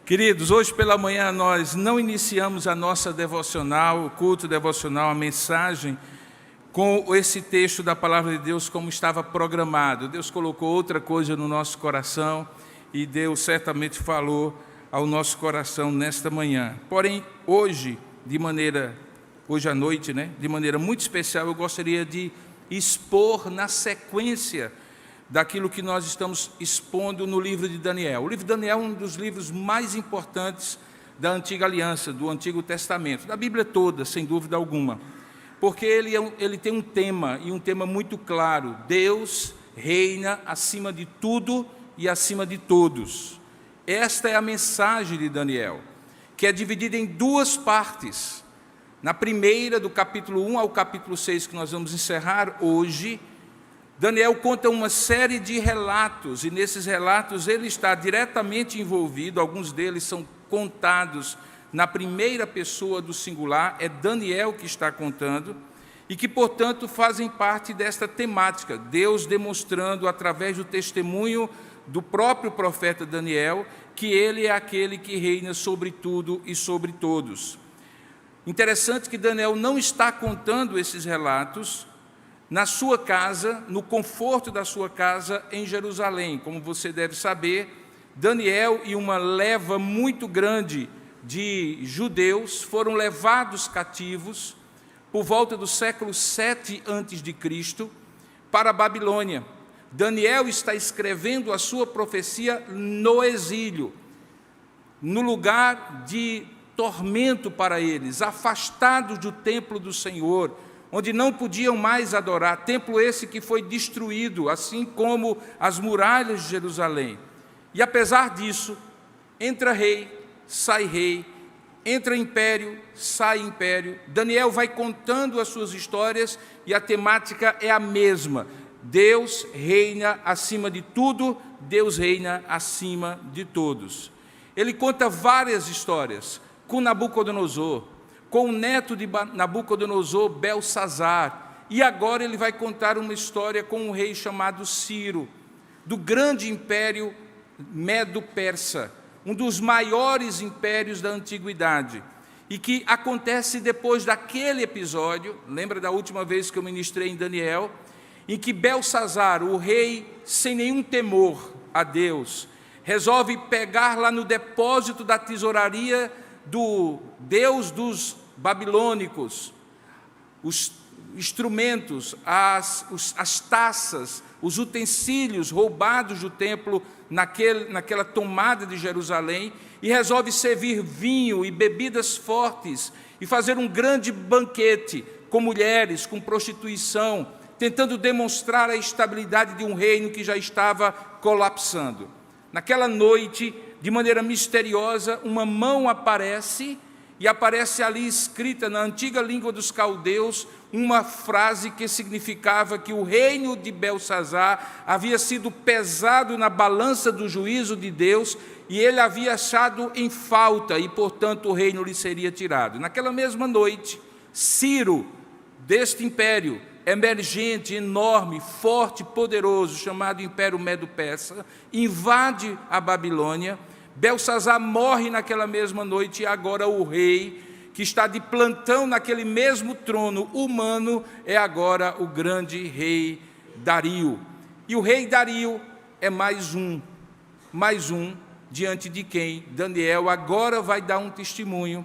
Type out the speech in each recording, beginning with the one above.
Queridos, hoje pela manhã nós não iniciamos a nossa devocional, o culto devocional, a mensagem, com esse texto da Palavra de Deus como estava programado. Deus colocou outra coisa no nosso coração e Deus certamente falou ao nosso coração nesta manhã. Porém, hoje à noite, de maneira muito especial, eu gostaria de expor na sequência daquilo que nós estamos expondo no livro de Daniel. O livro de Daniel é um dos livros mais importantes da Antiga Aliança, do Antigo Testamento, da Bíblia toda, sem dúvida alguma, porque ele tem um tema, e um tema muito claro: Deus reina acima de tudo e acima de todos. Esta é a mensagem de Daniel, que é dividida em duas partes. Na primeira, do capítulo 1 ao capítulo 6, que nós vamos encerrar hoje, Daniel conta uma série de relatos, e nesses relatos ele está diretamente envolvido. Alguns deles são contados na primeira pessoa do singular, é Daniel que está contando, e que, portanto, fazem parte desta temática, Deus demonstrando, através do testemunho do próprio profeta Daniel, que ele é aquele que reina sobre tudo e sobre todos. Interessante que Daniel não está contando esses relatos na sua casa, no conforto da sua casa em Jerusalém. Como você deve saber, Daniel e uma leva muito grande de judeus foram levados cativos por volta do século 7 a.C. para a Babilônia. Daniel está escrevendo a sua profecia no exílio, no lugar de tormento para eles, afastados do templo do Senhor, onde não podiam mais adorar, templo esse que foi destruído, assim como as muralhas de Jerusalém. E apesar disso, entra rei, entra império, sai império. Daniel vai contando as suas histórias e a temática é a mesma. Deus reina acima de tudo, Deus reina acima de todos. Ele conta várias histórias com Nabucodonosor, com o neto de Nabucodonosor, Belsazar, e agora ele vai contar uma história com um rei chamado Ciro, do grande império Medo-Persa, um dos maiores impérios da antiguidade, e que acontece depois daquele episódio. Lembra da última vez que eu ministrei em Daniel, em que Belsazar, o rei, sem nenhum temor a Deus, resolve pegar lá no depósito da tesouraria do Deus dos babilônicos, os instrumentos, as taças, os utensílios roubados do templo naquela tomada de Jerusalém, e resolve servir vinho e bebidas fortes e fazer um grande banquete com mulheres, com prostituição, tentando demonstrar a estabilidade de um reino que já estava colapsando. Naquela noite, de maneira misteriosa, uma mão aparece, e aparece ali escrita na antiga língua dos caldeus uma frase que significava que o reino de Belsazar havia sido pesado na balança do juízo de Deus, e ele havia achado em falta, e portanto o reino lhe seria tirado. Naquela mesma noite, Ciro, deste império emergente, enorme, forte, poderoso, chamado Império Medo-Persa, invade a Babilônia. Belsazar morre naquela mesma noite, e agora o rei, que está de plantão naquele mesmo trono humano, é agora o grande rei Dario. E o rei Dario é mais um diante de quem Daniel agora vai dar um testemunho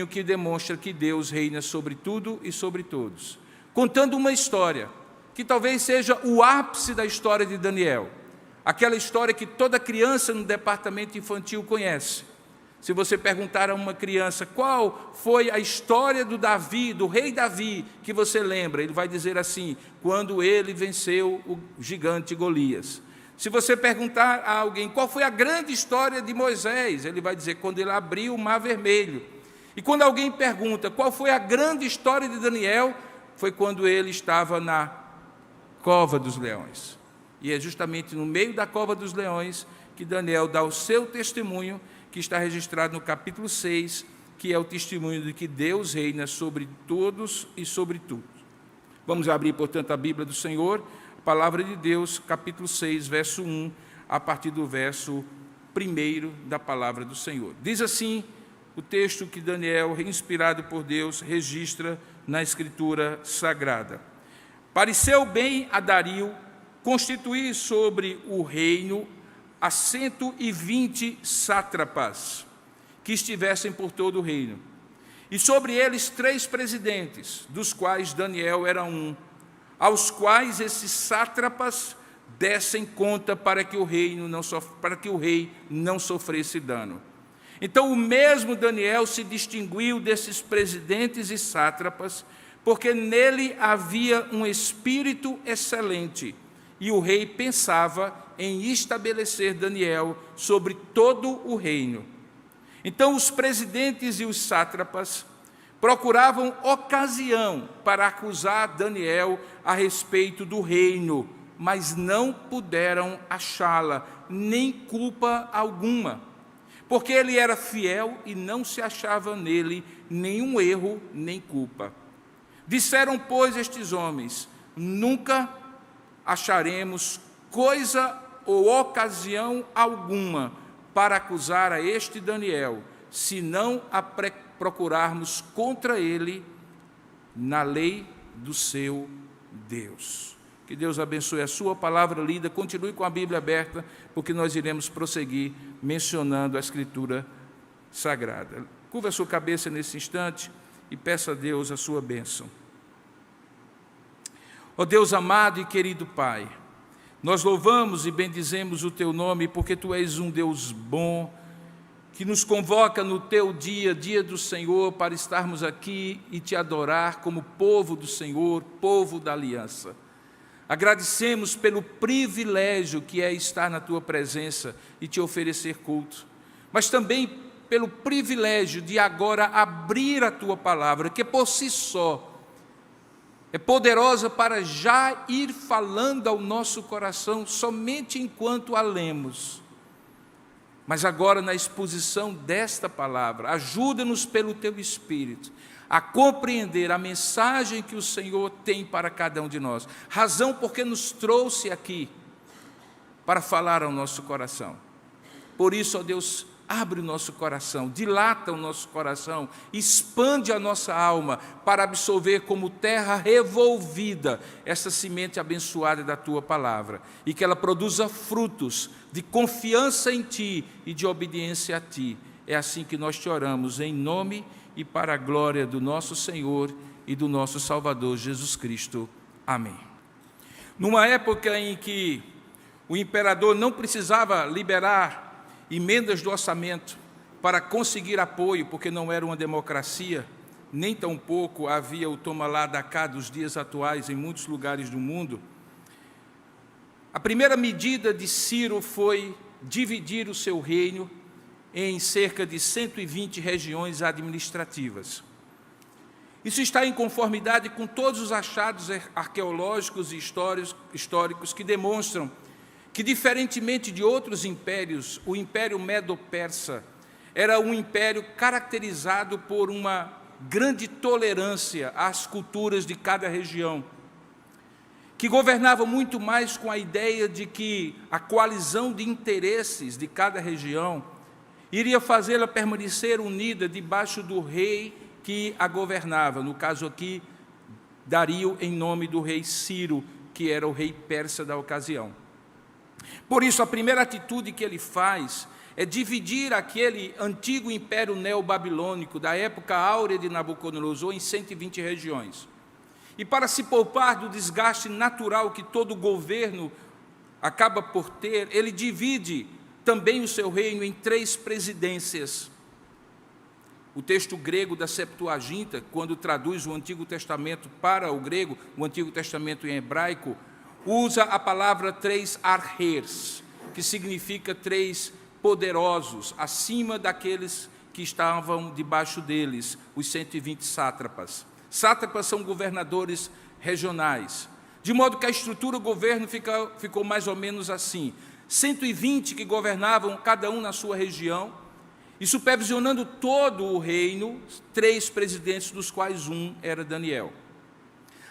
que demonstra que Deus reina sobre tudo e sobre todos, contando uma história que talvez seja o ápice da história de Daniel, aquela história que toda criança no departamento infantil conhece. Se você perguntar a uma criança qual foi a história do rei Davi, que você lembra, ele vai dizer assim: quando ele venceu o gigante Golias. Se você perguntar a alguém qual foi a grande história de Moisés, ele vai dizer quando ele abriu o Mar Vermelho. E quando alguém pergunta qual foi a grande história de Daniel, foi quando ele estava na cova dos leões. E é justamente no meio da cova dos leões que Daniel dá o seu testemunho, que está registrado no capítulo 6, que é o testemunho de que Deus reina sobre todos e sobre tudo. Vamos abrir, portanto, a Bíblia do Senhor, a Palavra de Deus, capítulo 6, verso 1, a partir do verso primeiro da palavra do Senhor. Diz assim o texto que Daniel, inspirado por Deus, registra na Escritura Sagrada. Pareceu bem a Dario constituir sobre o reino a 120 sátrapas que estivessem por todo o reino, e sobre eles 3 presidentes, dos quais Daniel era um, aos quais esses sátrapas dessem conta para que o rei não sofresse dano. Então o mesmo Daniel se distinguiu desses presidentes e sátrapas, porque nele havia um espírito excelente, e o rei pensava em estabelecer Daniel sobre todo o reino. Então os presidentes e os sátrapas procuravam ocasião para acusar Daniel a respeito do reino, mas não puderam achá-la, nem culpa alguma, porque ele era fiel e não se achava nele nenhum erro nem culpa. Disseram, pois, estes homens: nunca acharemos coisa ou ocasião alguma para acusar a este Daniel, se não a procurarmos contra ele na lei do seu Deus. Que Deus abençoe a sua palavra lida. Continue com a Bíblia aberta, porque nós iremos prosseguir mencionando a Escritura Sagrada. Curva a sua cabeça nesse instante e peça a Deus a sua bênção. Ó Deus amado e querido Pai, nós louvamos e bendizemos o Teu nome, porque Tu és um Deus bom, que nos convoca no Teu dia, dia do Senhor, para estarmos aqui e Te adorar como povo do Senhor, povo da aliança. Agradecemos pelo privilégio que é estar na Tua presença e Te oferecer culto, mas também pelo privilégio de agora abrir a Tua palavra, que por si só é poderosa para já ir falando ao nosso coração somente enquanto a lemos. Mas agora, na exposição desta palavra, ajuda-nos pelo Teu Espírito a compreender a mensagem que o Senhor tem para cada um de nós, razão porque nos trouxe aqui para falar ao nosso coração. Por isso, ó Deus, abre o nosso coração, dilata o nosso coração, expande a nossa alma para absorver como terra revolvida essa semente abençoada da Tua palavra, e que ela produza frutos de confiança em Ti e de obediência a Ti. É assim que nós te oramos, em nome e para a glória do nosso Senhor e do nosso Salvador Jesus Cristo. Amém. Numa época em que o imperador não precisava liberar emendas do orçamento para conseguir apoio, porque não era uma democracia, nem tampouco havia o toma lá da cá dos dias atuais em muitos lugares do mundo, a primeira medida de Ciro foi dividir o seu reino em cerca de 120 regiões administrativas. Isso está em conformidade com todos os achados arqueológicos e históricos que demonstram que, diferentemente de outros impérios, o Império Medo-Persa era um império caracterizado por uma grande tolerância às culturas de cada região, que governava muito mais com a ideia de que a coalizão de interesses de cada região iria fazê-la permanecer unida debaixo do rei que a governava, no caso aqui, Dario, em nome do rei Ciro, que era o rei persa da ocasião. Por isso, a primeira atitude que ele faz é dividir aquele antigo império neobabilônico da época áurea de Nabucodonosor em 120 regiões. E para se poupar do desgaste natural que todo governo acaba por ter, ele divide também o seu reino em 3 presidências. O texto grego da Septuaginta, quando traduz o Antigo Testamento para o grego, o Antigo Testamento em hebraico, usa a palavra 3 arhers, que significa 3 poderosos, acima daqueles que estavam debaixo deles, os 120 sátrapas. Sátrapas são governadores regionais, de modo que a estrutura do governo ficou mais ou menos assim: 120 que governavam cada um na sua região, e supervisionando todo o reino, 3 presidentes, dos quais um era Daniel.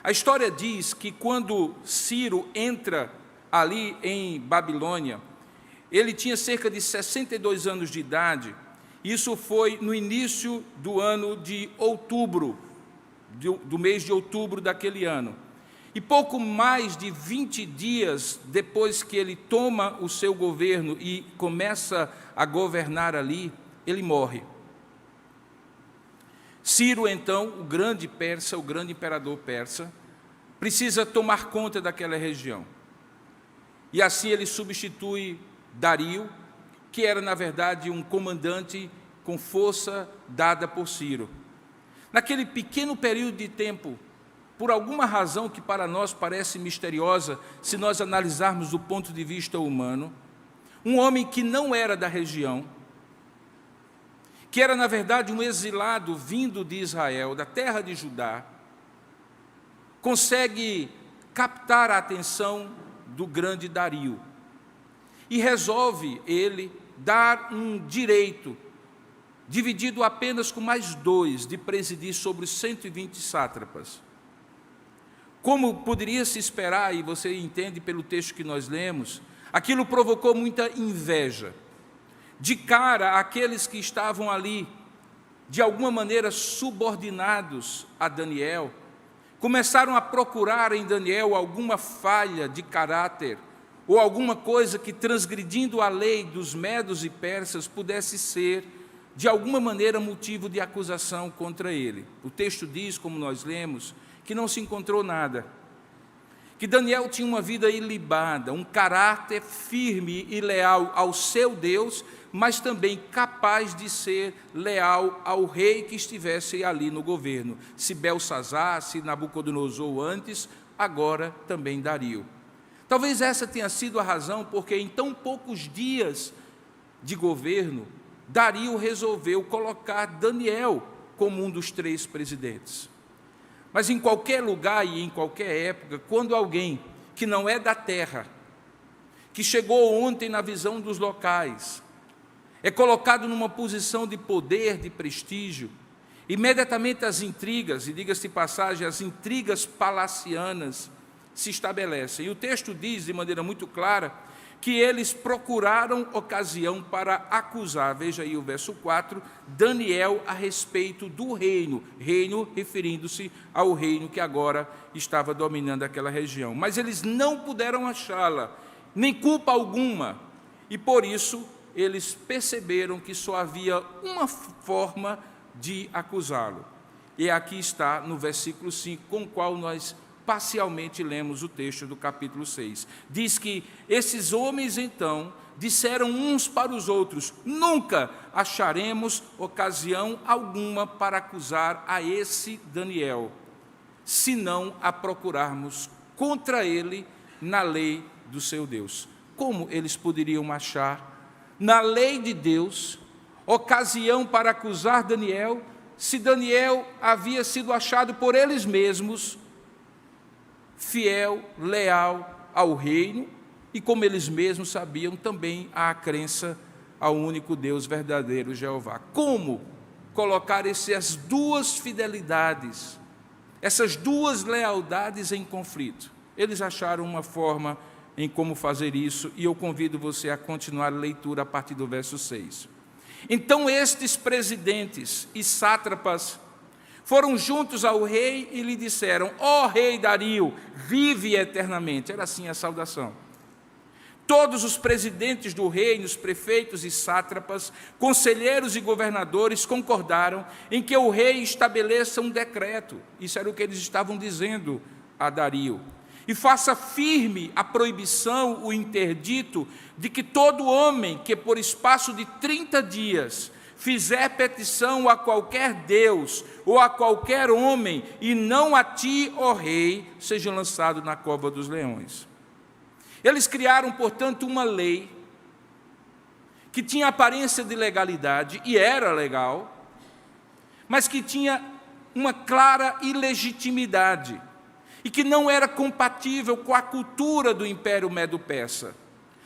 A história diz que quando Ciro entra ali em Babilônia, ele tinha cerca de 62 anos de idade. Isso foi no início do ano de outubro, do mês de outubro daquele ano. E pouco mais de 20 dias depois que ele toma o seu governo e começa a governar ali, ele morre. Ciro, então, o grande persa, o grande imperador persa, precisa tomar conta daquela região. E assim ele substitui Dario, que era, na verdade, um comandante com força dada por Ciro. Naquele pequeno período de tempo, por alguma razão que para nós parece misteriosa, se nós analisarmos do ponto de vista humano, um homem que não era da região, que era, na verdade, um exilado vindo de Israel, da terra de Judá, consegue captar a atenção do grande Dario e resolve ele dar um direito, dividido apenas com mais 2, de presidir sobre os 120 sátrapas. Como poderia se esperar, e você entende pelo texto que nós lemos, aquilo provocou muita inveja. De cara, aqueles que estavam ali, de alguma maneira subordinados a Daniel, começaram a procurar em Daniel alguma falha de caráter, ou alguma coisa que, transgredindo a lei dos medos e persas, pudesse ser, de alguma maneira, motivo de acusação contra ele. O texto diz, como nós lemos, que não se encontrou nada, que Daniel tinha uma vida ilibada, um caráter firme e leal ao seu Deus, mas também capaz de ser leal ao rei que estivesse ali no governo. Se Belsazar, se Nabucodonosor antes, agora também Dario. Talvez essa tenha sido a razão porque em tão poucos dias de governo, Dario resolveu colocar Daniel como um dos 3 presidentes. Mas em qualquer lugar e em qualquer época, quando alguém que não é da terra, que chegou ontem na visão dos locais, é colocado numa posição de poder, de prestígio, imediatamente as intrigas, e diga-se de passagem, as intrigas palacianas se estabelecem. E o texto diz de maneira muito clara que eles procuraram ocasião para acusar, veja aí o verso 4, Daniel a respeito do reino, reino referindo-se ao reino que agora estava dominando aquela região. Mas eles não puderam achá-la, nem culpa alguma, e por isso eles perceberam que só havia uma forma de acusá-lo. E aqui está no versículo 5, com o qual nós parcialmente lemos o texto do capítulo 6. Diz que esses homens, então, disseram uns para os outros: nunca acharemos ocasião alguma para acusar a esse Daniel, se não a procurarmos contra ele na lei do seu Deus. Como eles poderiam achar na lei de Deus ocasião para acusar Daniel, se Daniel havia sido achado por eles mesmos fiel, leal ao reino, e como eles mesmos sabiam, também à crença ao único Deus verdadeiro, Jeová? Como colocar essas 2 fidelidades, essas 2 lealdades em conflito? Eles acharam uma forma em como fazer isso, e eu convido você a continuar a leitura a partir do verso 6. Então estes presidentes e sátrapas foram juntos ao rei e lhe disseram: ó rei Dario, vive eternamente. Era assim a saudação. Todos os presidentes do reino, os prefeitos e sátrapas, conselheiros e governadores concordaram em que o rei estabeleça um decreto. Isso era o que eles estavam dizendo a Dario. E faça firme a proibição, o interdito, de que todo homem que por espaço de 30 dias fizer petição a qualquer Deus ou a qualquer homem, e não a ti, ó rei, seja lançado na cova dos leões. Eles criaram, portanto, uma lei que tinha aparência de legalidade, e era legal, mas que tinha uma clara ilegitimidade, e que não era compatível com a cultura do Império Medo-Persa.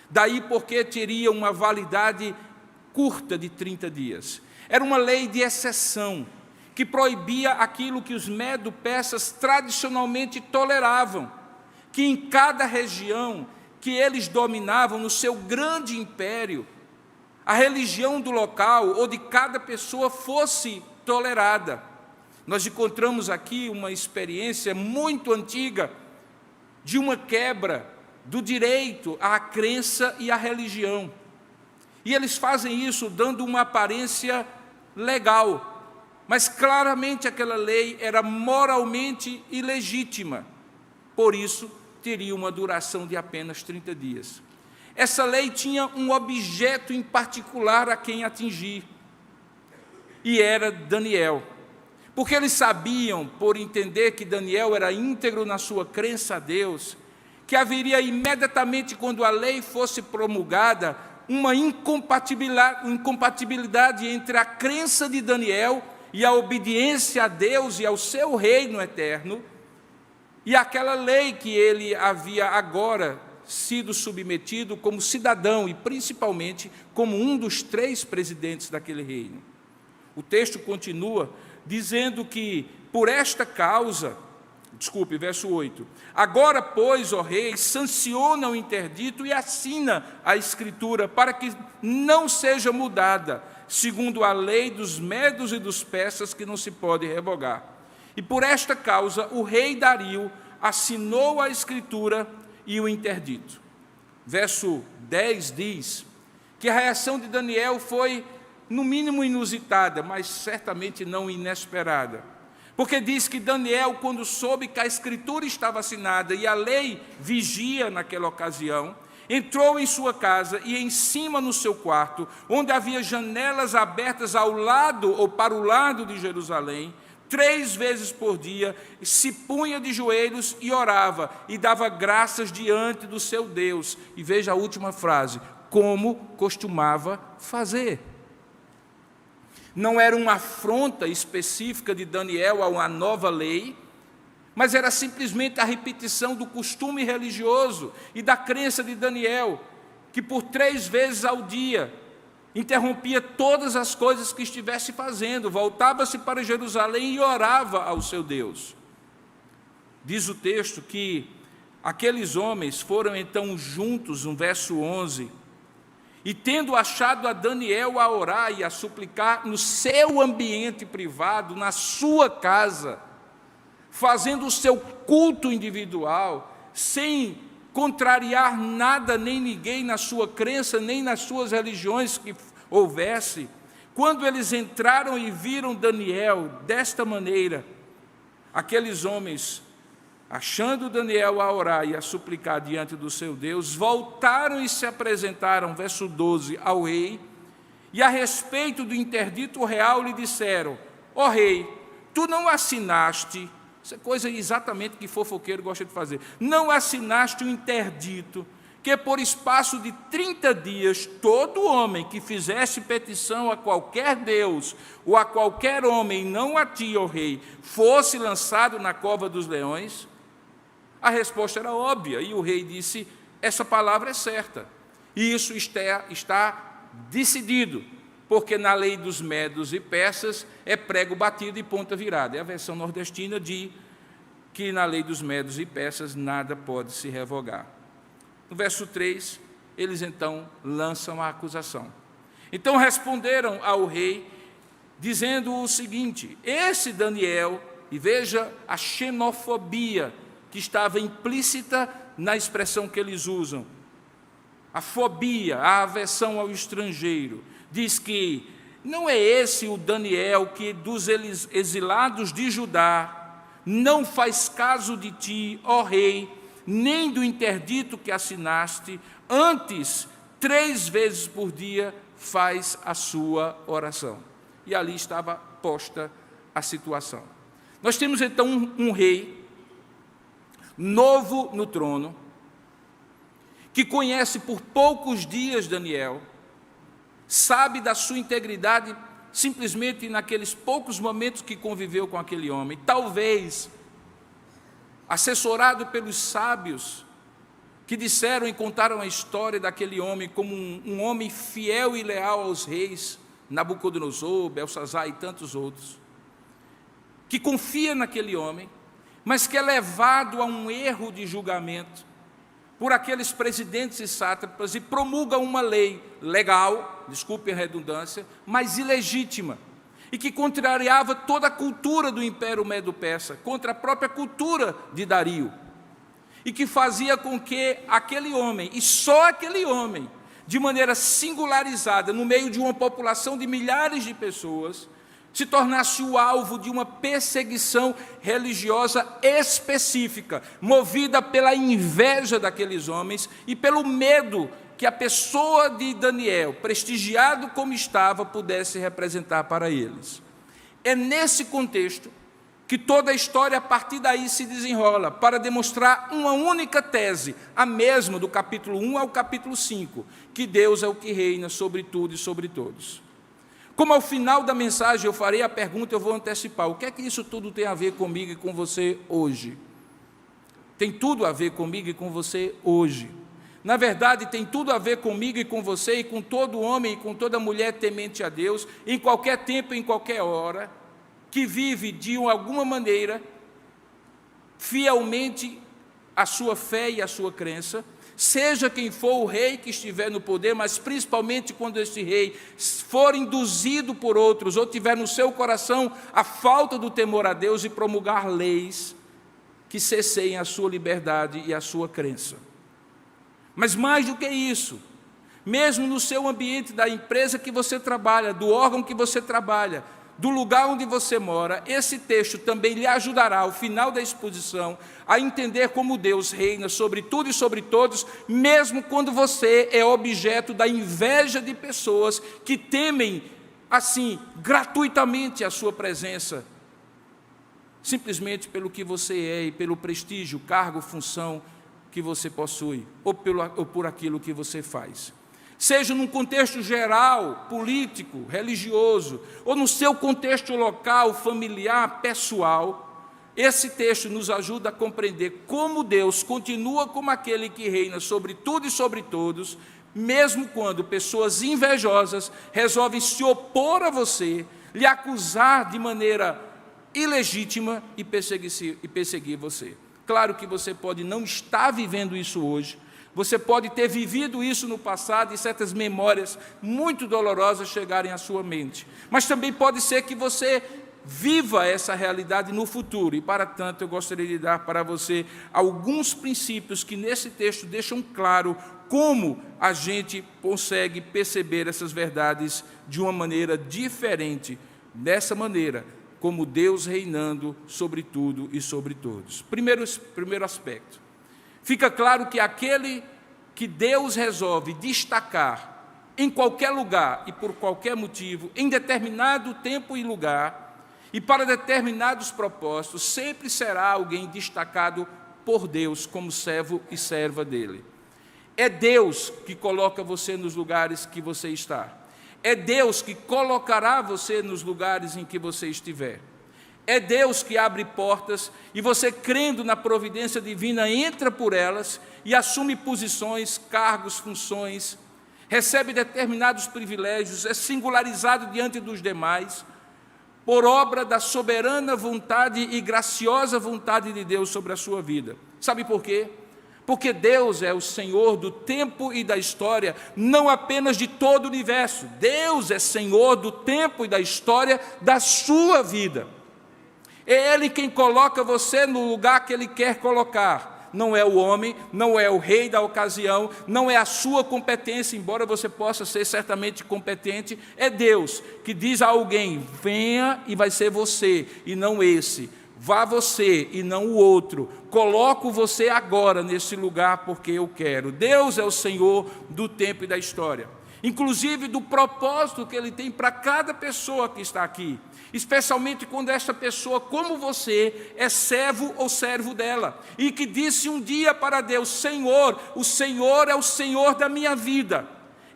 Daí porque teria uma validade curta de 30 dias. Era uma lei de exceção, que proibia aquilo que os medo-persas tradicionalmente toleravam, que em cada região que eles dominavam no seu grande império, a religião do local ou de cada pessoa fosse tolerada. Nós encontramos aqui uma experiência muito antiga de uma quebra do direito à crença e à religião. E eles fazem isso dando uma aparência legal, mas claramente aquela lei era moralmente ilegítima. Por isso, teria uma duração de apenas 30 dias. Essa lei tinha um objeto em particular a quem atingir, e era Daniel. Porque eles sabiam, por entender que Daniel era íntegro na sua crença a Deus, que haveria imediatamente, quando a lei fosse promulgada, uma incompatibilidade entre a crença de Daniel e a obediência a Deus e ao seu reino eterno, e aquela lei que ele havia agora sido submetido como cidadão e principalmente como um dos 3 presidentes daquele reino. O texto continua dizendo que, por esta causa, verso 8, agora, pois, ó rei, sanciona o interdito e assina a escritura, para que não seja mudada, segundo a lei dos medos e dos persas, que não se pode revogar. E por esta causa, o rei Dario assinou a escritura e o interdito. Verso 10 diz que a reação de Daniel foi, no mínimo, inusitada, mas certamente não inesperada. Porque diz que Daniel, quando soube que a escritura estava assinada e a lei vigia naquela ocasião, entrou em sua casa e em cima no seu quarto, onde havia janelas abertas ao lado ou para o lado de Jerusalém, 3 vezes por dia, se punha de joelhos e orava, e dava graças diante do seu Deus. E veja a última frase, como costumava fazer. Não era uma afronta específica de Daniel a uma nova lei, mas era simplesmente a repetição do costume religioso e da crença de Daniel, que por 3 vezes ao dia interrompia todas as coisas que estivesse fazendo, voltava-se para Jerusalém e orava ao seu Deus. Diz o texto que aqueles homens foram então juntos, no verso 11, e tendo achado a Daniel a orar e a suplicar no seu ambiente privado, na sua casa, fazendo o seu culto individual, sem contrariar nada nem ninguém na sua crença, nem nas suas religiões que houvesse, quando eles entraram e viram Daniel desta maneira, aqueles homens, achando Daniel a orar e a suplicar diante do seu Deus, voltaram e se apresentaram, verso 12, ao rei, e a respeito do interdito real lhe disseram, ó rei, tu não assinaste, isso é coisa exatamente que fofoqueiro gosta de fazer, não assinaste o interdito, que por espaço de 30 dias, todo homem que fizesse petição a qualquer Deus, ou a qualquer homem, não a ti, ó rei, fosse lançado na cova dos leões? A resposta era óbvia, e o rei disse, essa palavra é certa, e isso está decidido, porque na lei dos medos e persas é prego batido e ponta virada. É a versão nordestina de que na lei dos medos e persas nada pode se revogar. No verso 3, eles então lançam a acusação. Então responderam ao rei, dizendo o seguinte, esse Daniel, e veja a xenofobia que estava implícita na expressão que eles usam, a fobia, a aversão ao estrangeiro, diz que não é esse o Daniel que dos exilados de Judá não faz caso de ti, ó rei, nem do interdito que assinaste, antes 3 vezes por dia faz a sua oração. E ali estava posta a situação. Nós temos então um rei novo no trono, que conhece por poucos dias Daniel, sabe da sua integridade simplesmente naqueles poucos momentos que conviveu com aquele homem, talvez assessorado pelos sábios que disseram e contaram a história daquele homem como um homem fiel e leal aos reis, Nabucodonosor, Belsazar e tantos outros, que confia naquele homem, mas que é levado a um erro de julgamento, por aqueles presidentes e sátrapas e promulga uma lei legal, desculpe a redundância, mas ilegítima, e que contrariava toda a cultura do Império Medo-Persa, contra a própria cultura de Dario, e que fazia com que aquele homem, e só aquele homem, de maneira singularizada, no meio de uma população de milhares de pessoas, se tornasse o alvo de uma perseguição religiosa específica, movida pela inveja daqueles homens e pelo medo que a pessoa de Daniel, prestigiado como estava, pudesse representar para eles. É nesse contexto que toda a história a partir daí se desenrola, para demonstrar uma única tese, a mesma do capítulo 1 ao capítulo 5, que Deus é o que reina sobre tudo e sobre todos. Como ao final da mensagem eu farei a pergunta, eu vou antecipar: o que é que isso tudo tem a ver comigo e com você hoje? Tem tudo a ver comigo e com você hoje. Na verdade, tem tudo a ver comigo e com você, e com todo homem e com toda mulher temente a Deus, em qualquer tempo, em qualquer hora, que vive de alguma maneira, fielmente, a sua fé e a sua crença, seja quem for o rei que estiver no poder, mas principalmente quando esse rei for induzido por outros, ou tiver no seu coração a falta do temor a Deus e promulgar leis que cesseiem a sua liberdade e a sua crença. Mas mais do que isso, mesmo no seu ambiente da empresa que você trabalha, do órgão que você trabalha, do lugar onde você mora, esse texto também lhe ajudará, ao final da exposição, a entender como Deus reina sobre tudo e sobre todos, mesmo quando você é objeto da inveja de pessoas que temem, assim, gratuitamente a sua presença, simplesmente pelo que você é e pelo prestígio, cargo, função que você possui, ou por aquilo que você faz. Seja num contexto geral, político, religioso, ou no seu contexto local, familiar, pessoal, esse texto nos ajuda a compreender como Deus continua como aquele que reina sobre tudo e sobre todos, mesmo quando pessoas invejosas resolvem se opor a você, lhe acusar de maneira ilegítima e perseguir você. Claro que você pode não estar vivendo isso hoje, você pode ter vivido isso no passado e certas memórias muito dolorosas chegarem à sua mente. Mas também pode ser que você viva essa realidade no futuro. E, para tanto, eu gostaria de dar para você alguns princípios que nesse texto deixam claro como a gente consegue perceber essas verdades de uma maneira diferente, dessa maneira, como Deus reinando sobre tudo e sobre todos. Primeiro aspecto. Fica claro que aquele que Deus resolve destacar em qualquer lugar e por qualquer motivo, em determinado tempo e lugar, e para determinados propósitos, sempre será alguém destacado por Deus como servo e serva dele. É Deus que coloca você nos lugares que você está. É Deus que colocará você nos lugares em que você estiver. É Deus que abre portas e você, crendo na providência divina, entra por elas e assume posições, cargos, funções, recebe determinados privilégios, é singularizado diante dos demais, por obra da soberana vontade e graciosa vontade de Deus sobre a sua vida. Sabe por quê? Porque Deus é o Senhor do tempo e da história, não apenas de todo o universo. Deus é Senhor do tempo e da história da sua vida. É Ele quem coloca você no lugar que Ele quer colocar. Não é o homem, não é o rei da ocasião, não é a sua competência, embora você possa ser certamente competente. É Deus que diz a alguém: venha e vai ser você, e não esse. Vá você e não o outro. Coloco você agora nesse lugar porque eu quero. Deus é o Senhor do tempo e da história. Inclusive do propósito que Ele tem para cada pessoa que está aqui. Especialmente quando esta pessoa, como você, é servo ou servo dela. E que disse um dia para Deus: Senhor, o Senhor é o Senhor da minha vida.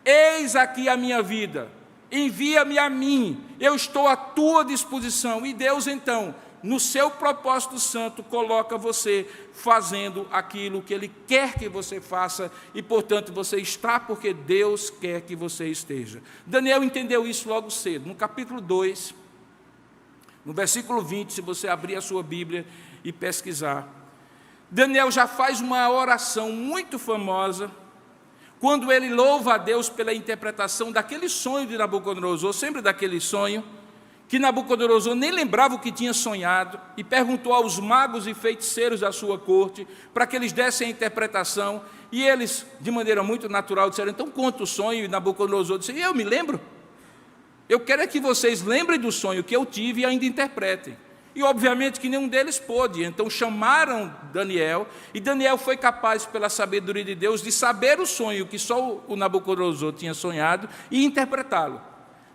Eis aqui a minha vida. Envia-me a mim. Eu estou à tua disposição. E Deus, então, no seu propósito santo, coloca você fazendo aquilo que Ele quer que você faça, e, portanto, você está porque Deus quer que você esteja. Daniel entendeu isso logo cedo. No capítulo 2, no versículo 20, se você abrir a sua Bíblia e pesquisar, Daniel já faz uma oração muito famosa, quando ele louva a Deus pela interpretação daquele sonho de Nabucodonosor, sempre daquele sonho, que Nabucodonosor nem lembrava o que tinha sonhado, e perguntou aos magos e feiticeiros da sua corte, para que eles dessem a interpretação, e eles, de maneira muito natural, disseram, então conta o sonho, e Nabucodonosor disse, eu me lembro, eu quero é que vocês lembrem do sonho que eu tive e ainda interpretem. E obviamente que nenhum deles pôde, então chamaram Daniel, e Daniel foi capaz, pela sabedoria de Deus, de saber o sonho que só o Nabucodonosor tinha sonhado e interpretá-lo.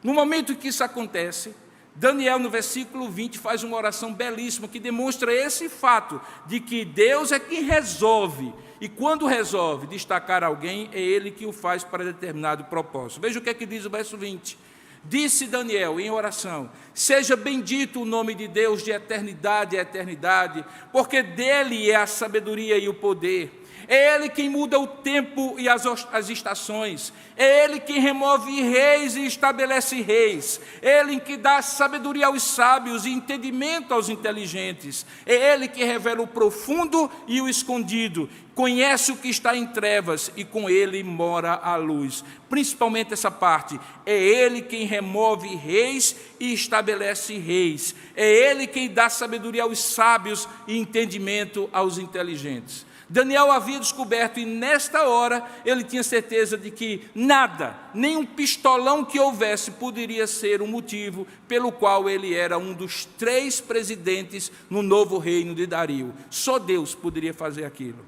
No momento que isso acontece, Daniel, no versículo 20, faz uma oração belíssima que demonstra esse fato de que Deus é quem resolve, e quando resolve destacar alguém, é Ele que o faz para determinado propósito. Veja o que é que diz o verso 20. Disse Daniel em oração, seja bendito o nome de Deus de eternidade a eternidade, porque dele é a sabedoria e o poder. É Ele quem muda o tempo e as estações. É Ele quem remove reis e estabelece reis. É Ele que dá sabedoria aos sábios e entendimento aos inteligentes. É Ele que revela o profundo e o escondido. Conhece o que está em trevas e com Ele mora a luz. Principalmente essa parte. É Ele quem remove reis e estabelece reis. É Ele quem dá sabedoria aos sábios e entendimento aos inteligentes. Daniel havia descoberto, e nesta hora ele tinha certeza de que nada, nem um pistolão que houvesse, poderia ser o motivo pelo qual ele era um dos 3 presidentes no novo reino de Dario. Só Deus poderia fazer aquilo.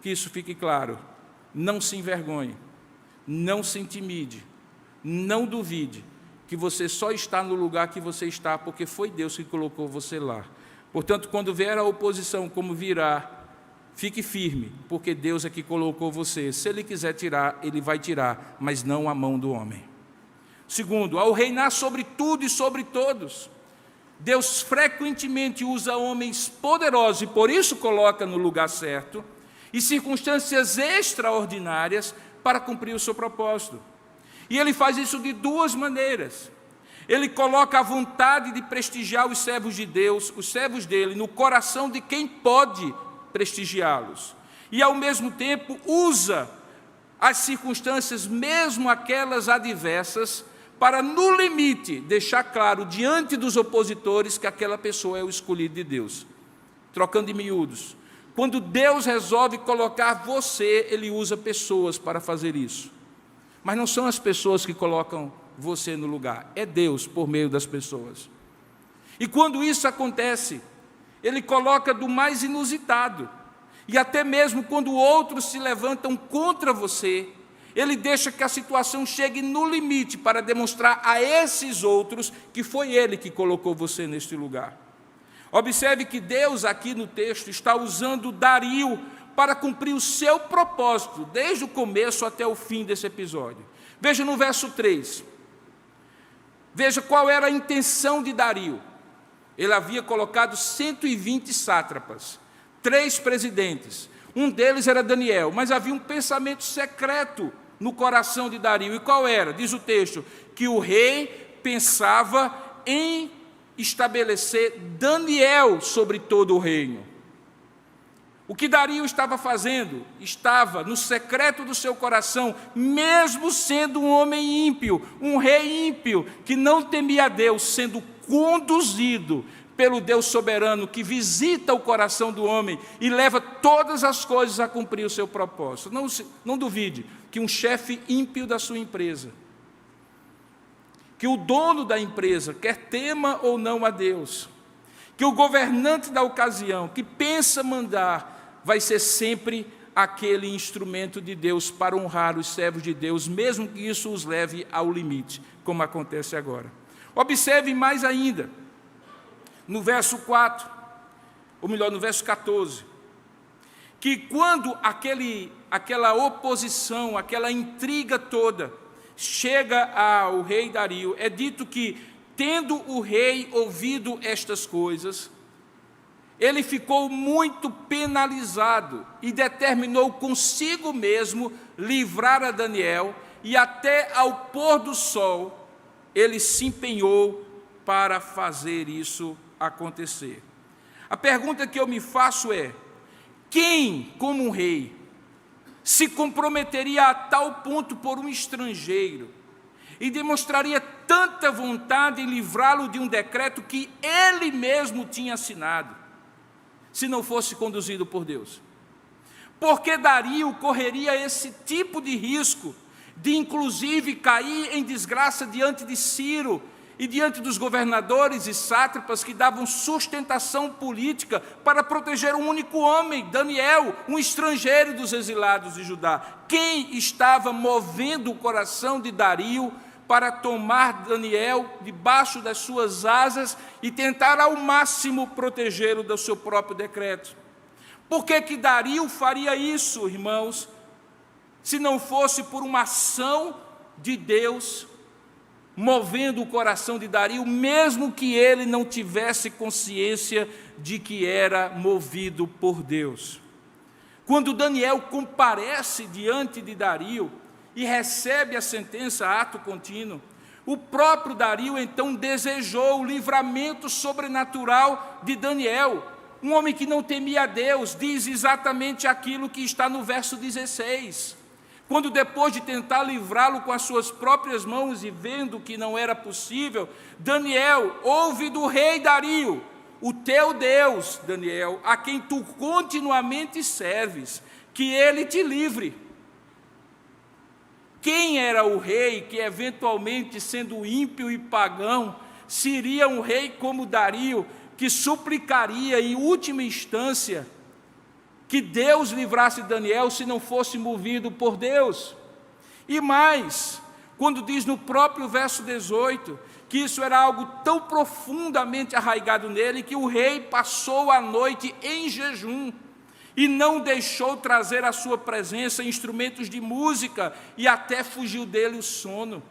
Que isso fique claro. Não se envergonhe, não se intimide, não duvide que você só está no lugar que você está porque foi Deus que colocou você lá. Portanto, quando vier a oposição, como virá, fique firme, porque Deus é que colocou você. Se Ele quiser tirar, Ele vai tirar, mas não a mão do homem. Segundo, ao reinar sobre tudo e sobre todos, Deus frequentemente usa homens poderosos, e por isso coloca no lugar certo, e circunstâncias extraordinárias para cumprir o seu propósito. E Ele faz isso de 2 maneiras. Ele coloca a vontade de prestigiar os servos de Deus, os servos dele, no coração de quem pode prestigiá-los. E, ao mesmo tempo, usa as circunstâncias, mesmo aquelas adversas, para, no limite, deixar claro diante dos opositores que aquela pessoa é o escolhido de Deus. Trocando em miúdos. Quando Deus resolve colocar você, Ele usa pessoas para fazer isso. Mas não são as pessoas que colocam você no lugar, é Deus por meio das pessoas. E quando isso acontece, Ele coloca do mais inusitado, e até mesmo quando outros se levantam contra você, Ele deixa que a situação chegue no limite para demonstrar a esses outros que foi Ele que colocou você neste lugar. Observe que Deus aqui no texto está usando Dario para cumprir o seu propósito, desde o começo até o fim desse episódio. Veja no verso 3. Veja qual era a intenção de Dario. Ele havia colocado 120 sátrapas, 3 presidentes. Um deles era Daniel, mas havia um pensamento secreto no coração de Dario. E qual era? Diz o texto, que o rei pensava em estabelecer Daniel sobre todo o reino. O que Dario estava fazendo? Estava no secreto do seu coração, mesmo sendo um homem ímpio, um rei ímpio, que não temia a Deus, sendo conduzido pelo Deus soberano, que visita o coração do homem e leva todas as coisas a cumprir o seu propósito. Não duvide que um chefe ímpio da sua empresa, que o dono da empresa, quer tema ou não a Deus, que o governante da ocasião, que pensa mandar, vai ser sempre aquele instrumento de Deus para honrar os servos de Deus, mesmo que isso os leve ao limite, como acontece agora. Observe mais ainda, no verso 4, ou melhor, no verso 14, que quando aquela oposição, aquela intriga toda, chega ao rei Dario, é dito que, tendo o rei ouvido estas coisas, ele ficou muito penalizado e determinou consigo mesmo livrar a Daniel, e até ao pôr do sol ele se empenhou para fazer isso acontecer. A pergunta que eu me faço é: quem, como um rei, se comprometeria a tal ponto por um estrangeiro e demonstraria tanta vontade em livrá-lo de um decreto que ele mesmo tinha assinado, se não fosse conduzido por Deus? Por que Dario correria esse tipo de risco de inclusive cair em desgraça diante de Ciro e diante dos governadores e sátrapas que davam sustentação política para proteger um único homem, Daniel, um estrangeiro dos exilados de Judá? Quem estava movendo o coração de Dario para tomar Daniel debaixo das suas asas e tentar ao máximo protegê-lo do seu próprio decreto? Por que Dario faria isso, irmãos, se não fosse por uma ação de Deus movendo o coração de Dario, mesmo que ele não tivesse consciência de que era movido por Deus? Quando Daniel comparece diante de Dario e recebe a sentença ato contínuo, o próprio Dario então desejou o livramento sobrenatural de Daniel. Um homem que não temia a Deus, diz exatamente aquilo que está no verso 16. Quando depois de tentar livrá-lo com as suas próprias mãos e vendo que não era possível, Daniel ouve do rei Dario: o teu Deus, Daniel, a quem tu continuamente serves, que ele te livre. Quem era o rei que eventualmente, sendo ímpio e pagão, seria um rei como Dario, que suplicaria em última instância que Deus livrasse Daniel se não fosse movido por Deus? E mais, quando diz no próprio verso 18, que isso era algo tão profundamente arraigado nele, que o rei passou a noite em jejum, e não deixou trazer à sua presença instrumentos de música, e até fugiu dele o sono.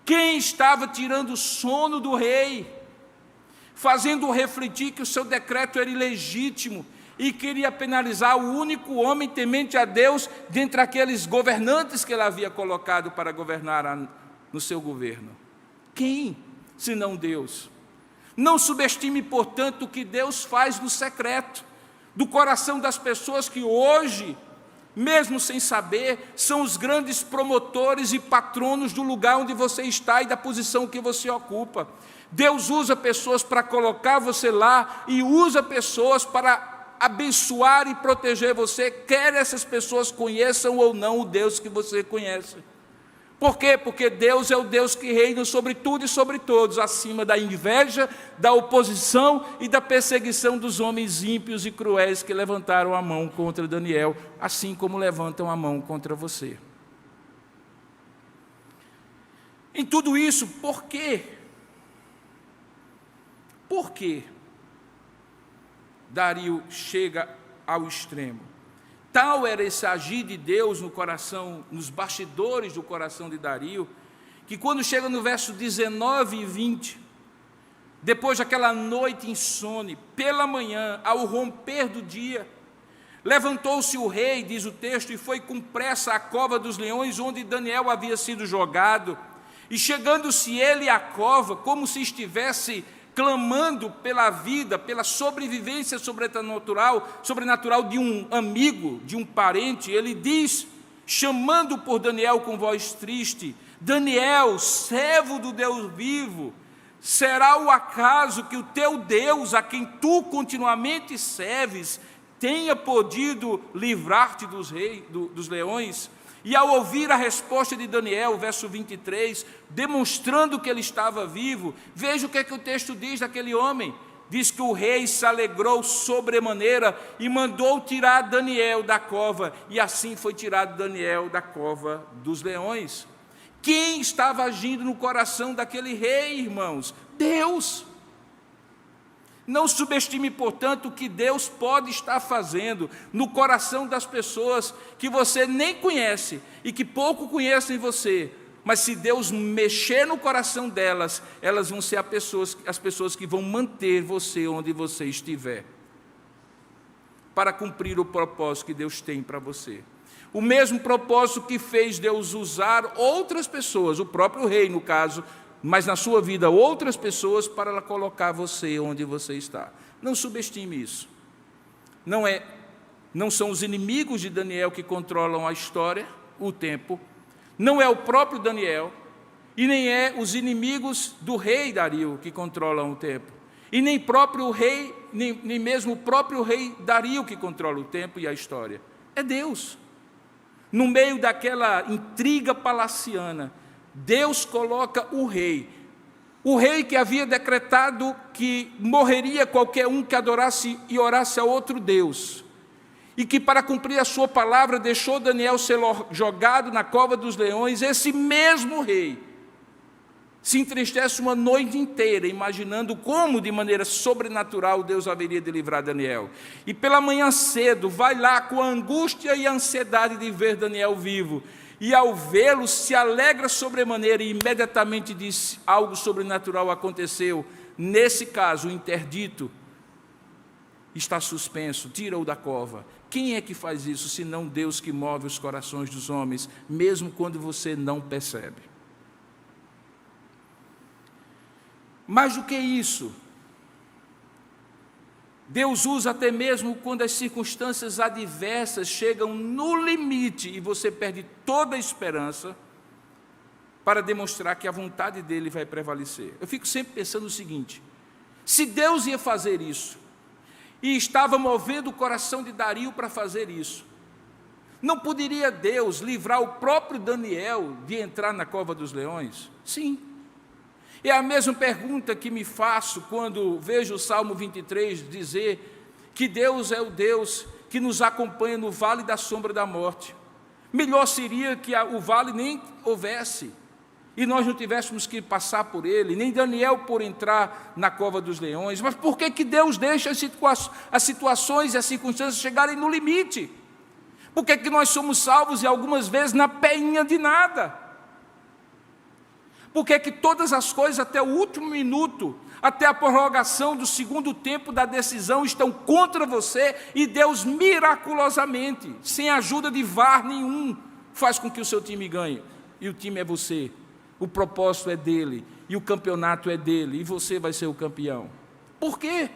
Quem estava tirando o sono do rei, fazendo-o refletir que o seu decreto era ilegítimo, e queria penalizar o único homem temente a Deus dentre aqueles governantes que ele havia colocado para governar no seu governo? Quem, senão Deus? Não subestime, portanto, o que Deus faz no secreto do coração das pessoas que hoje, mesmo sem saber, são os grandes promotores e patronos do lugar onde você está e da posição que você ocupa. Deus usa pessoas para colocar você lá e usa pessoas para abençoar e proteger você, quer essas pessoas conheçam ou não o Deus que você conhece. Por quê? Porque Deus é o Deus que reina sobre tudo e sobre todos, acima da inveja, da oposição e da perseguição dos homens ímpios e cruéis que levantaram a mão contra Daniel, assim como levantam a mão contra você. Em tudo isso, por quê? Por quê Dario chega ao extremo? Tal era esse agir de Deus no coração, nos bastidores do coração de Dario, que quando chega no verso 19 e 20, depois daquela noite insone, pela manhã, ao romper do dia, levantou-se o rei, diz o texto, e foi com pressa à cova dos leões, onde Daniel havia sido jogado, e chegando-se ele à cova, como se estivesse clamando pela vida, pela sobrevivência sobrenatural de um amigo, de um parente, ele diz, chamando por Daniel com voz triste: Daniel, servo do Deus vivo, será o acaso que o teu Deus, a quem tu continuamente serves, tenha podido livrar-te dos leões? E ao ouvir a resposta de Daniel, verso 23, demonstrando que ele estava vivo, veja o que o texto diz daquele homem. Diz que o rei se alegrou sobremaneira e mandou tirar Daniel da cova, e assim foi tirado Daniel da cova dos leões. Quem estava agindo no coração daquele rei, irmãos? Deus. Não subestime, portanto, o que Deus pode estar fazendo no coração das pessoas que você nem conhece e que pouco conhecem você, mas se Deus mexer no coração delas, elas vão ser as pessoas que vão manter você onde você estiver, para cumprir o propósito que Deus tem para você. O mesmo propósito que fez Deus usar outras pessoas, o próprio rei no caso, mas na sua vida outras pessoas para colocar você onde você está. Não subestime isso. Não são os inimigos de Daniel que controlam a história, o tempo, não é o próprio Daniel, e nem é os inimigos do rei Dario que controlam o tempo, e nem mesmo o próprio rei Dario que controla o tempo e a história. É Deus. No meio daquela intriga palaciana, Deus coloca o rei que havia decretado que morreria qualquer um que adorasse e orasse a outro Deus, e que para cumprir a sua palavra deixou Daniel ser jogado na cova dos leões. Esse mesmo rei se entristece uma noite inteira, imaginando como de maneira sobrenatural Deus haveria de livrar Daniel. E pela manhã cedo vai lá com a angústia e a ansiedade de ver Daniel vivo, e ao vê-lo se alegra sobremaneira, e imediatamente diz: algo sobrenatural aconteceu. Nesse caso, o interdito está suspenso, tira-o da cova. Quem é que faz isso, senão Deus, que move os corações dos homens, mesmo quando você não percebe? Mais do que isso, Deus usa até mesmo quando as circunstâncias adversas chegam no limite e você perde toda a esperança, para demonstrar que a vontade dele vai prevalecer. Eu fico sempre pensando o seguinte: se Deus ia fazer isso, e estava movendo o coração de Dario para fazer isso, não poderia Deus livrar o próprio Daniel de entrar na cova dos leões? Sim. É a mesma pergunta que me faço quando vejo o Salmo 23 dizer que Deus é o Deus que nos acompanha no vale da sombra da morte. Melhor seria que o vale nem houvesse, e nós não tivéssemos que passar por ele, nem Daniel por entrar na cova dos leões. Mas por que Deus deixa as situações e as circunstâncias chegarem no limite? Por que nós somos salvos e algumas vezes na peinha de nada? Por que todas as coisas até o último minuto, até a prorrogação do segundo tempo da decisão, estão contra você, e Deus miraculosamente, sem ajuda de VAR nenhum, faz com que o seu time ganhe? E o time é você. O propósito é dele, e o campeonato é dele, e você vai ser o campeão. Por quê?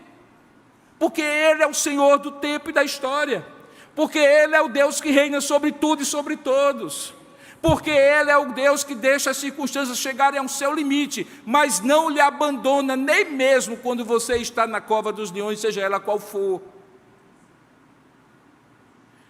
Porque ele é o Senhor do tempo e da história, porque ele é o Deus que reina sobre tudo e sobre todos, porque ele é o Deus que deixa as circunstâncias chegarem ao seu limite, mas não lhe abandona, nem mesmo quando você está na cova dos leões, seja ela qual for.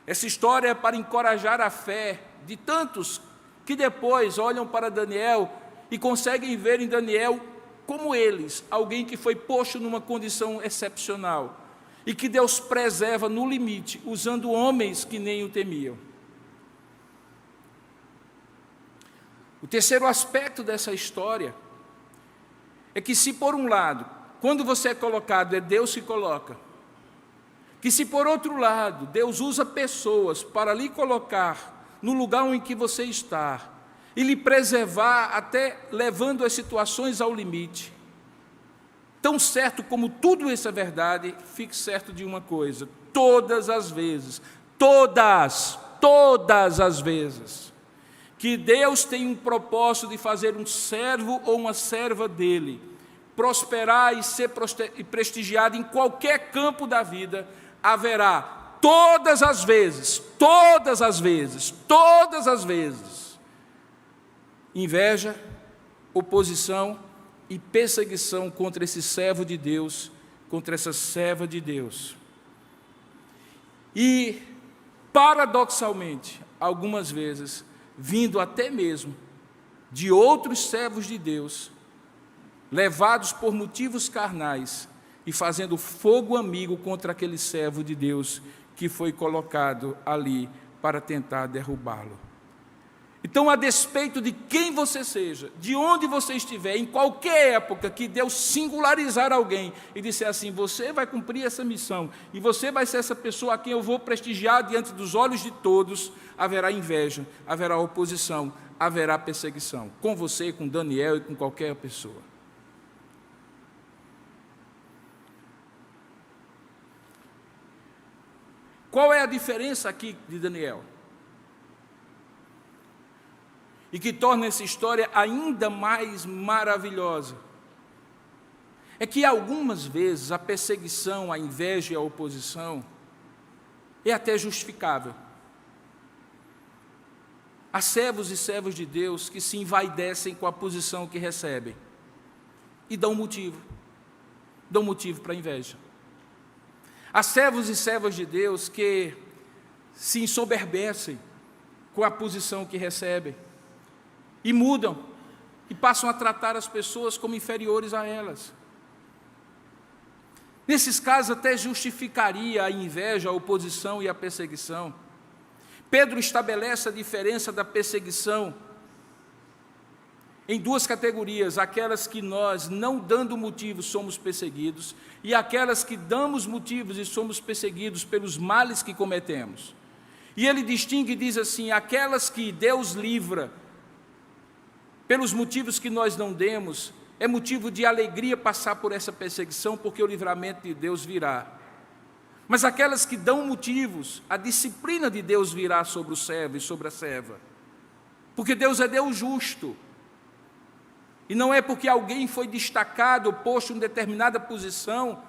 Essa história é para encorajar a fé de tantos que depois olham para Daniel e conseguem ver em Daniel, como eles, alguém que foi posto numa condição excepcional, e que Deus preserva no limite, usando homens que nem o temiam. O terceiro aspecto dessa história é que, se por um lado, quando você é colocado, é Deus que coloca, que se por outro lado, Deus usa pessoas para lhe colocar no lugar em que você está, e lhe preservar até levando as situações ao limite, tão certo como tudo isso é verdade, fique certo de uma coisa: todas as vezes, todas as vezes, que Deus tem um propósito de fazer um servo ou uma serva dele prosperar e ser prestigiado em qualquer campo da vida, haverá todas as vezes, inveja, oposição e perseguição contra esse servo de Deus, contra essa serva de Deus. E, paradoxalmente, algumas vezes, vindo até mesmo de outros servos de Deus, levados por motivos carnais e fazendo fogo amigo contra aquele servo de Deus que foi colocado ali para tentar derrubá-lo. Então, a despeito de quem você seja, de onde você estiver, em qualquer época que Deus singularizar alguém e disser assim: você vai cumprir essa missão, e você vai ser essa pessoa a quem eu vou prestigiar diante dos olhos de todos, haverá inveja, haverá oposição, haverá perseguição, com você, com Daniel e com qualquer pessoa. Qual é a diferença aqui de Daniel? E que torna essa história ainda mais maravilhosa. é que algumas vezes a perseguição, a inveja e a oposição é até justificável. Há servos e servas de Deus que se envaidecem com a posição que recebem e dão motivo para a inveja. Há servos e servas de Deus que se ensoberbecem com a posição que recebem e mudam e passam a tratar as pessoas como inferiores a elas. Nesses casos até justificaria a inveja, a oposição e a perseguição. Pedro estabelece a diferença da perseguição em duas categorias: aquelas que nós, não dando motivos, somos perseguidos, e aquelas que damos motivos e somos perseguidos pelos males que cometemos. E ele distingue e diz assim: aquelas que Deus livra pelos motivos que nós não demos, é motivo de alegria passar por essa perseguição, porque o livramento de Deus virá. Mas aquelas que dão motivos, a disciplina de Deus virá sobre o servo e sobre a serva. Porque Deus é Deus justo. E não é porque alguém foi destacado, posto em determinada posição,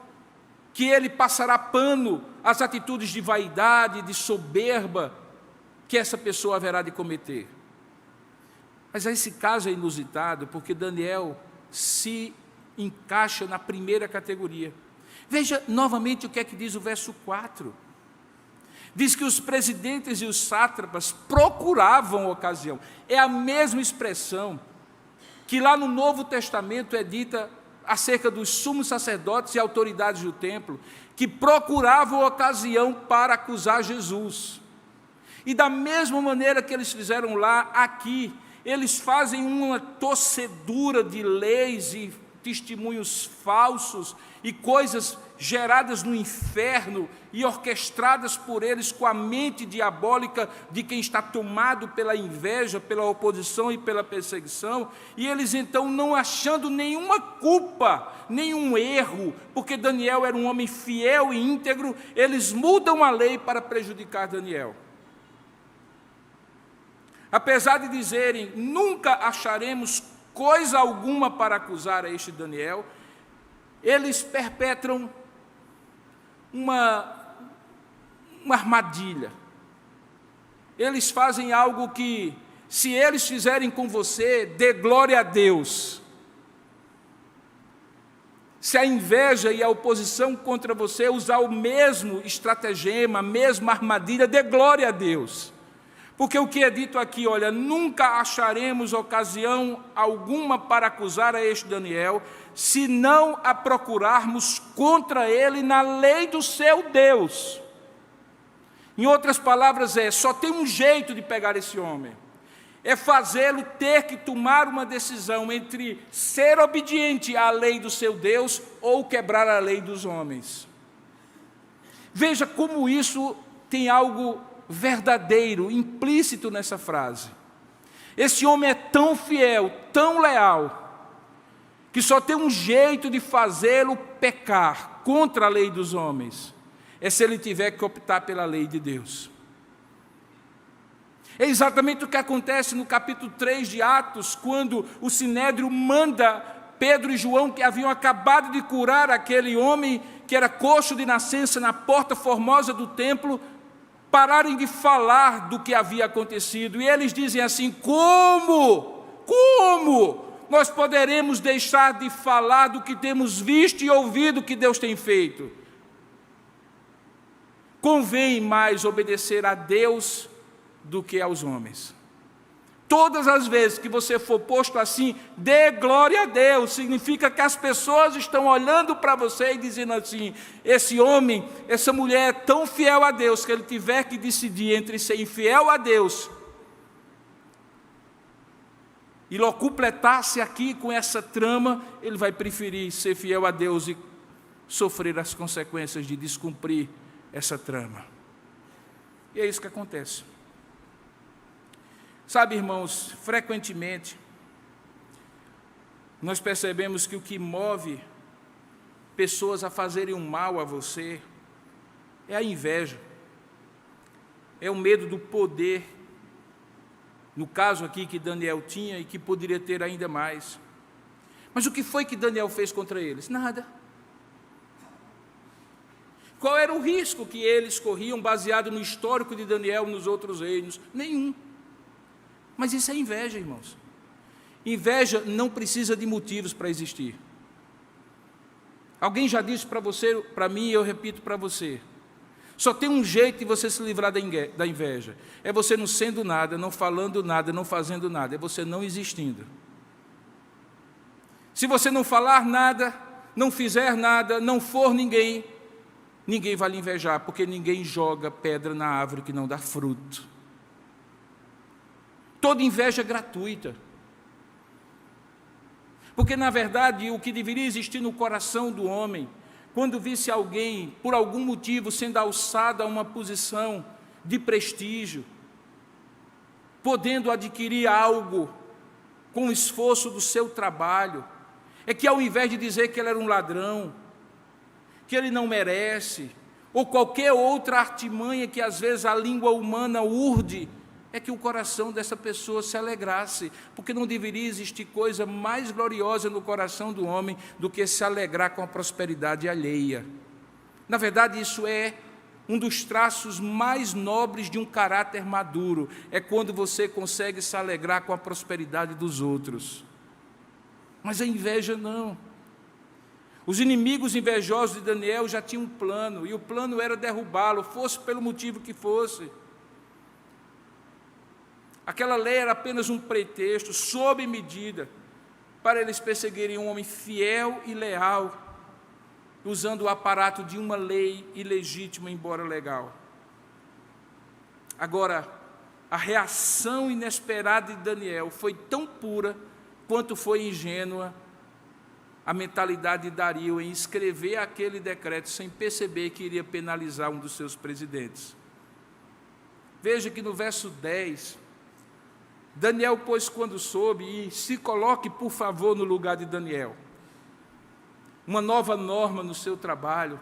que ele passará pano às atitudes de vaidade, de soberba, que essa pessoa haverá de cometer. Mas esse caso é inusitado, porque Daniel se encaixa na primeira categoria. Veja novamente o que é que diz o verso 4. Diz que os presidentes e os sátrapas procuravam ocasião. É a mesma expressão que lá no Novo Testamento é dita acerca dos sumos sacerdotes e autoridades do templo, que procuravam ocasião para acusar Jesus. E da mesma maneira que eles fizeram lá, aqui, eles fazem uma torcedura de leis e testemunhos falsos e coisas geradas no inferno e orquestradas por eles com a mente diabólica de quem está tomado pela inveja, pela oposição e pela perseguição, e eles então, não achando nenhuma culpa, nenhum erro, porque Daniel era um homem fiel e íntegro, eles mudam a lei para prejudicar Daniel. Apesar de dizerem: nunca acharemos coisa alguma para acusar a este Daniel, eles perpetram uma armadilha. Eles fazem algo que, se eles fizerem com você, dê glória a Deus. Se a inveja e a oposição contra você usar o mesmo estratagema, a mesma armadilha, dê glória a Deus. Porque o que é dito aqui, olha: nunca acharemos ocasião alguma para acusar a este Daniel, se não a procurarmos contra ele na lei do seu Deus. Em outras palavras, só tem um jeito de pegar esse homem: é fazê-lo ter que tomar uma decisão entre ser obediente à lei do seu Deus ou quebrar a lei dos homens. Veja como isso tem algo verdadeiro, implícito nessa frase. Esse homem é tão fiel, tão leal, que só tem um jeito de fazê-lo pecar contra a lei dos homens: é se ele tiver que optar pela lei de Deus. É exatamente o que acontece no capítulo 3 de Atos, quando o Sinédrio manda Pedro e João, que haviam acabado de curar aquele homem que era coxo de nascença na porta formosa do templo, pararem de falar do que havia acontecido. E eles dizem assim: como nós poderemos deixar de falar do que temos visto e ouvido que Deus tem feito? Convém mais obedecer a Deus do que aos homens. Todas as vezes que você for posto assim, dê glória a Deus. Significa que as pessoas estão olhando para você e dizendo assim: esse homem, essa mulher é tão fiel a Deus, que ele tiver que decidir entre ser infiel a Deus e locupletar-se aqui com essa trama, ele vai preferir ser fiel a Deus e sofrer as consequências de descumprir essa trama. E é isso que acontece. Sabe, irmãos, frequentemente nós percebemos que o que move pessoas a fazerem um mal a você é a inveja, é o medo do poder, no caso aqui que Daniel tinha e que poderia ter ainda mais. Mas o que foi que Daniel fez contra eles? Nada. Qual era o risco que eles corriam baseado no histórico de Daniel nos outros reinos? Nenhum. Mas isso é inveja, irmãos. Inveja não precisa de motivos para existir. Alguém já disse para você, para mim, e eu repito para você. Só tem um jeito de você se livrar da inveja. É você não sendo nada, não falando nada, não fazendo nada. É você não existindo. Se você não falar nada, não fizer nada, não for ninguém, ninguém vai lhe invejar, porque ninguém joga pedra na árvore que não dá fruto. Toda inveja é gratuita. Porque, na verdade, o que deveria existir no coração do homem, quando visse alguém, por algum motivo, sendo alçado a uma posição de prestígio, podendo adquirir algo com o esforço do seu trabalho, é que ao invés de dizer que ele era um ladrão, que ele não merece, ou qualquer outra artimanha que às vezes a língua humana urde, é que o coração dessa pessoa se alegrasse, porque não deveria existir coisa mais gloriosa no coração do homem do que se alegrar com a prosperidade alheia. Na verdade, isso é um dos traços mais nobres de um caráter maduro, é quando você consegue se alegrar com a prosperidade dos outros. Mas a inveja não. Os inimigos invejosos de Daniel já tinham um plano, e o plano era derrubá-lo, fosse pelo motivo que fosse. Aquela lei era apenas um pretexto, sob medida, para eles perseguirem um homem fiel e leal, usando o aparato de uma lei ilegítima, embora legal. Agora, a reação inesperada de Daniel foi tão pura quanto foi ingênua a mentalidade de Dario em escrever aquele decreto sem perceber que iria penalizar um dos seus presidentes. Veja que no verso 10, Daniel, pois, quando soube, e se coloque, por favor, no lugar de Daniel, uma nova norma no seu trabalho,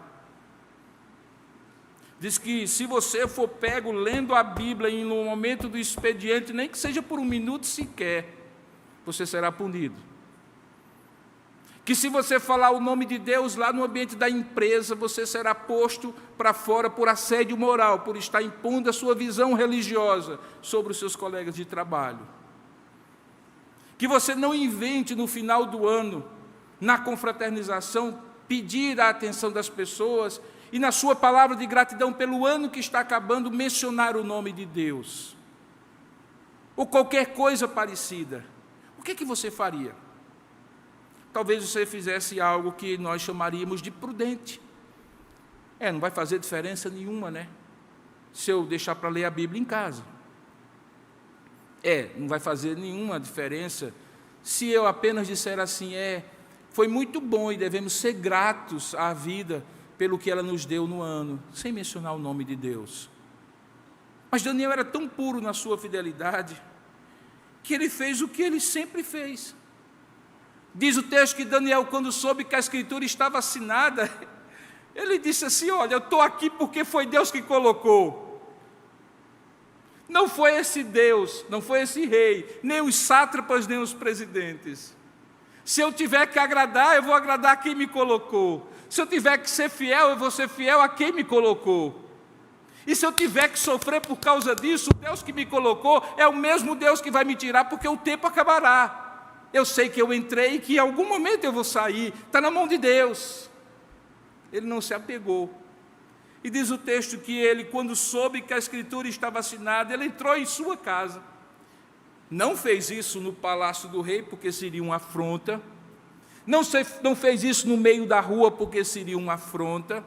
diz que se você for pego lendo a Bíblia em um momento do expediente, nem que seja por um minuto sequer, você será punido. Que se você falar o nome de Deus lá no ambiente da empresa, você será posto para fora por assédio moral, por estar impondo a sua visão religiosa sobre os seus colegas de trabalho. Que você não invente no final do ano, na confraternização, pedir a atenção das pessoas e na sua palavra de gratidão pelo ano que está acabando, mencionar o nome de Deus. Ou qualquer coisa parecida. O que você faria? Talvez você fizesse algo que nós chamaríamos de prudente. Não vai fazer diferença nenhuma, né? Se eu deixar para ler a Bíblia em casa. Não vai fazer nenhuma diferença se eu apenas disser assim, foi muito bom e devemos ser gratos à vida pelo que ela nos deu no ano, sem mencionar o nome de Deus. Mas Daniel era tão puro na sua fidelidade, que ele fez o que ele sempre fez. Diz o texto que Daniel, quando soube que a Escritura estava assinada, ele disse assim, olha, eu estou aqui porque foi Deus que colocou. Não foi esse Deus, não foi esse rei, nem os sátrapas, nem os presidentes. Se eu tiver que agradar, eu vou agradar a quem me colocou. Se eu tiver que ser fiel, eu vou ser fiel a quem me colocou. E se eu tiver que sofrer por causa disso, o Deus que me colocou é o mesmo Deus que vai me tirar, porque o tempo acabará. Eu sei que eu entrei e que em algum momento eu vou sair, está na mão de Deus. Ele não se apegou. E diz o texto que ele, quando soube que a Escritura estava assinada, ele entrou em sua casa. Não fez isso no palácio do rei, porque seria uma afronta. Não fez isso no meio da rua, porque seria uma afronta.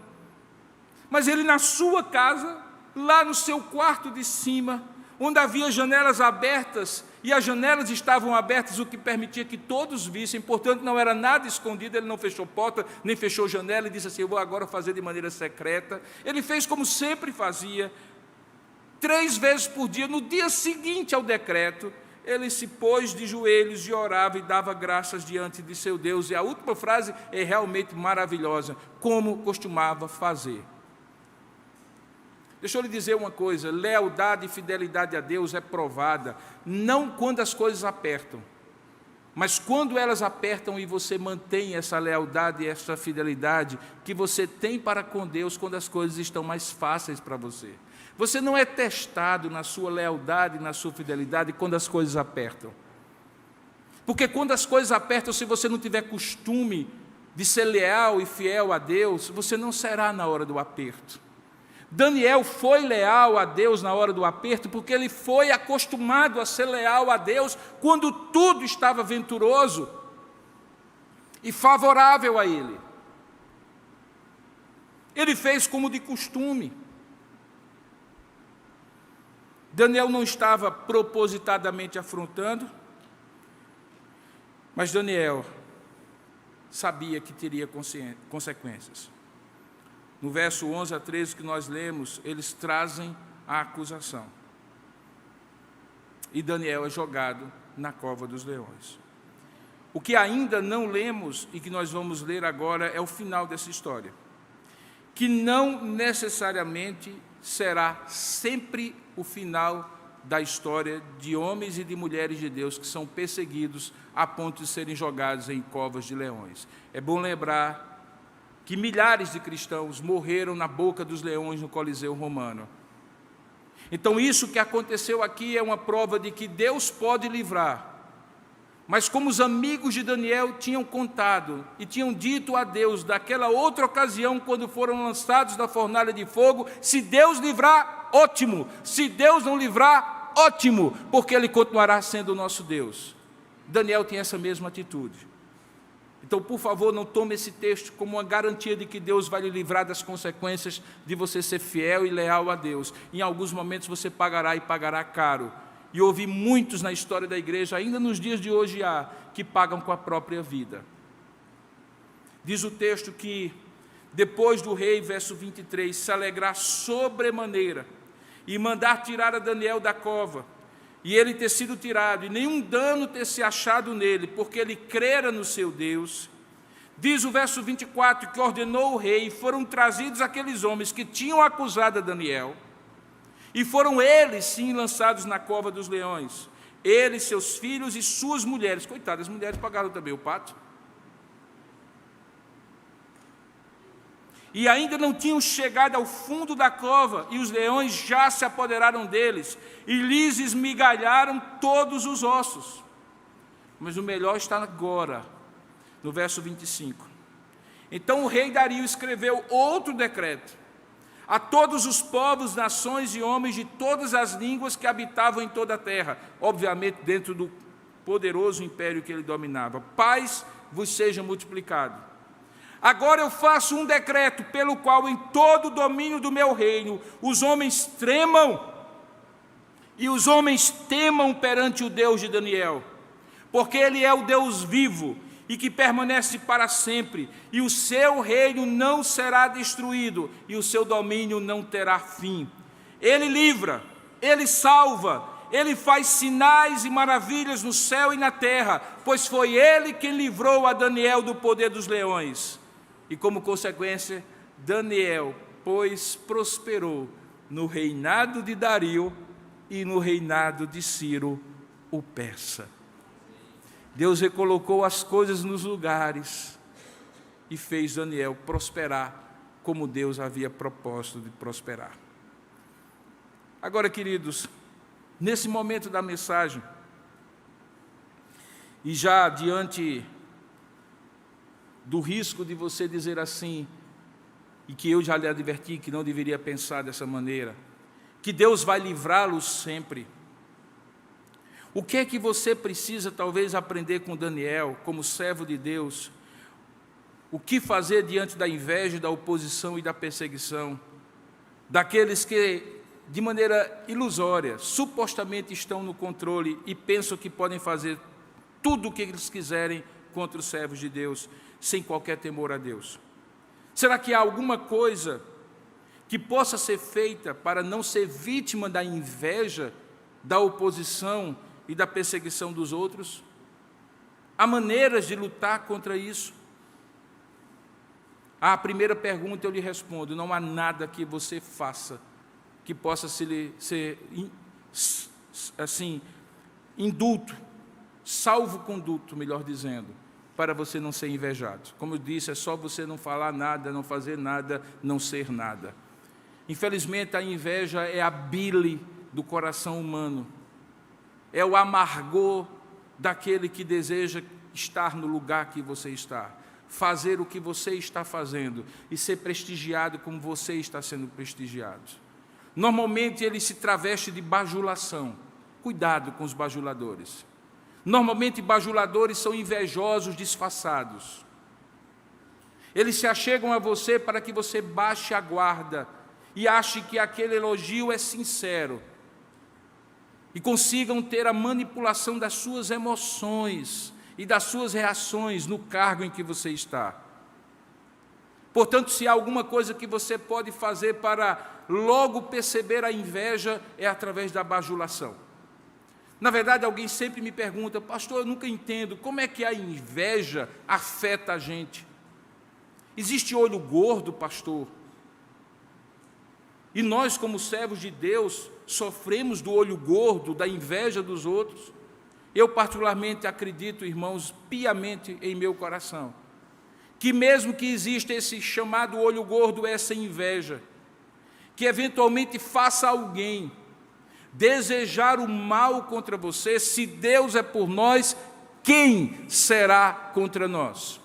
Mas ele na sua casa, lá no seu quarto de cima, onde havia janelas abertas, e as janelas estavam abertas, o que permitia que todos vissem, portanto não era nada escondido, ele não fechou porta, nem fechou janela, e disse assim, eu vou agora fazer de maneira secreta. Ele fez como sempre fazia, 3 vezes por dia, no dia seguinte ao decreto, ele se pôs de joelhos e orava e dava graças diante de seu Deus, e a última frase é realmente maravilhosa, como costumava fazer. Deixa eu lhe dizer uma coisa, lealdade e fidelidade a Deus é provada, não quando as coisas apertam, Mas quando elas apertam e você mantém essa lealdade e essa fidelidade que você tem para com Deus quando as coisas estão mais fáceis para você. Você não é testado na sua lealdade, na sua fidelidade quando as coisas apertam. Porque quando as coisas apertam, se você não tiver costume de ser leal e fiel a Deus, você não será na hora do aperto. Daniel foi leal a Deus na hora do aperto, porque ele foi acostumado a ser leal a Deus quando tudo estava venturoso e favorável a ele. Ele fez como de costume. Daniel não estava propositadamente afrontando, mas Daniel sabia que teria consequências. No verso 11 a 13 que nós lemos, eles trazem a acusação. E Daniel é jogado na cova dos leões. O que ainda não lemos e que nós vamos ler agora é o final dessa história, que não necessariamente será sempre o final da história de homens e de mulheres de Deus que são perseguidos a ponto de serem jogados em covas de leões. É bom lembrar que milhares de cristãos morreram na boca dos leões no Coliseu Romano. Então isso que aconteceu aqui é uma prova de que Deus pode livrar. Mas como os amigos de Daniel tinham contado e tinham dito a Deus daquela outra ocasião, quando foram lançados na fornalha de fogo, se Deus livrar, ótimo. Se Deus não livrar, ótimo, porque Ele continuará sendo o nosso Deus. Daniel tem essa mesma atitude. Então, por favor, não tome esse texto como uma garantia de que Deus vai lhe livrar das consequências de você ser fiel e leal a Deus. Em alguns momentos você pagará e pagará caro. E ouvi muitos na história da igreja, ainda nos dias de hoje há, que pagam com a própria vida. Diz o texto que, depois do rei, verso 23, se alegrar sobremaneira e mandar tirar a Daniel da cova, e ele ter sido tirado, e nenhum dano ter se achado nele, porque ele crera no seu Deus. Diz o verso 24, que ordenou o rei, e foram trazidos aqueles homens que tinham acusado a Daniel, e foram eles, sim, lançados na cova dos leões. Eles, seus filhos e suas mulheres. Coitadas, as mulheres pagaram também o pato. E ainda não tinham chegado ao fundo da cova, e os leões já se apoderaram deles, e lhes esmigalharam todos os ossos. Mas o melhor está agora, no verso 25. Então o rei Dario escreveu outro decreto a todos os povos, nações e homens de todas as línguas que habitavam em toda a terra, obviamente dentro do poderoso império que ele dominava. Paz vos seja multiplicado. Agora eu faço um decreto pelo qual em todo o domínio do meu reino os homens tremam e os homens temam perante o Deus de Daniel, porque Ele é o Deus vivo e que permanece para sempre, e o seu reino não será destruído e o seu domínio não terá fim. Ele livra, Ele salva, Ele faz sinais e maravilhas no céu e na terra, pois foi Ele quem livrou a Daniel do poder dos leões. E como consequência, Daniel, pois, prosperou no reinado de Dario e no reinado de Ciro, o persa. Deus recolocou as coisas nos lugares e fez Daniel prosperar como Deus havia proposto de prosperar. Agora, queridos, nesse momento da mensagem, e já diante do risco de você dizer assim, e que eu já lhe adverti que não deveria pensar dessa maneira, que Deus vai livrá-los sempre. O que é que você precisa talvez aprender com Daniel, como servo de Deus? O que fazer diante da inveja, da oposição e da perseguição, daqueles que, de maneira ilusória, supostamente estão no controle e pensam que podem fazer tudo o que eles quiserem contra os servos de Deus, sem qualquer temor a Deus? Será que há alguma coisa que possa ser feita para não ser vítima da inveja, da oposição e da perseguição dos outros? Há maneiras de lutar contra isso? À primeira pergunta eu lhe respondo: não há nada que você faça que possa ser assim, indulto salvo-conduto, melhor dizendo, para você não ser invejado. Como eu disse, é só você não falar nada, não fazer nada, não ser nada. Infelizmente, a inveja é a bile do coração humano, é o amargor daquele que deseja estar no lugar que você está, fazer o que você está fazendo e ser prestigiado como você está sendo prestigiado. Normalmente ele se traveste de bajulação. Cuidado com os bajuladores. Normalmente bajuladores são invejosos disfarçados. Eles se achegam a você para que você baixe a guarda e ache que aquele elogio é sincero e consigam ter a manipulação das suas emoções e das suas reações no cargo em que você está. Portanto, se há alguma coisa que você pode fazer para logo perceber a inveja, é através da bajulação. Na verdade, alguém sempre me pergunta: pastor, eu nunca entendo, como é que a inveja afeta a gente? Existe olho gordo, pastor? E nós, como servos de Deus, sofremos do olho gordo, da inveja dos outros? Eu particularmente acredito, irmãos, piamente em meu coração, que mesmo que exista esse chamado olho gordo, essa inveja, que eventualmente faça alguém desejar o mal contra você, se Deus é por nós, quem será contra nós?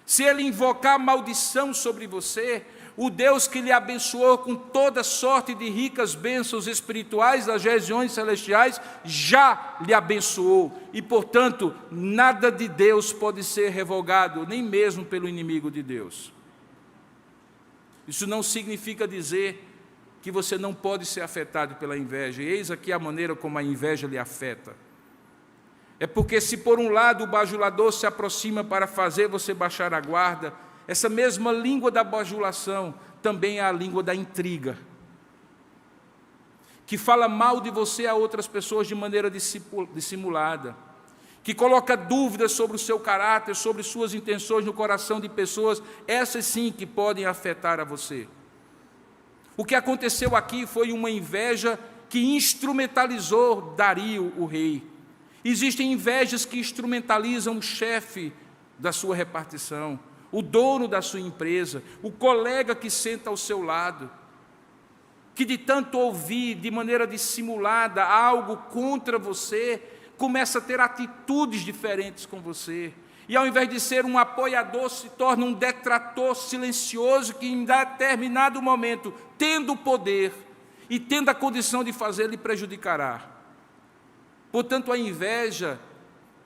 Se ele invocar maldição sobre você, o Deus que lhe abençoou com toda sorte de ricas bênçãos espirituais das regiões celestiais, já lhe abençoou. E, portanto, nada de Deus pode ser revogado, nem mesmo pelo inimigo de Deus. Isso não significa dizer que você não pode ser afetado pela inveja. E eis aqui a maneira como a inveja lhe afeta. É porque se por um lado o bajulador se aproxima para fazer você baixar a guarda, essa mesma língua da bajulação também é a língua da intriga, que fala mal de você a outras pessoas de maneira dissimulada, que coloca dúvidas sobre o seu caráter, sobre suas intenções no coração de pessoas, essas sim que podem afetar a você. O que aconteceu aqui foi uma inveja que instrumentalizou Dario, o rei. Existem invejas que instrumentalizam o chefe da sua repartição, o dono da sua empresa, o colega que senta ao seu lado, que de tanto ouvir de maneira dissimulada algo contra você, começa a ter atitudes diferentes com você. E ao invés de ser um apoiador, se torna um detrator silencioso que em determinado momento, tendo o poder e tendo a condição de fazer, lhe prejudicará. Portanto, a inveja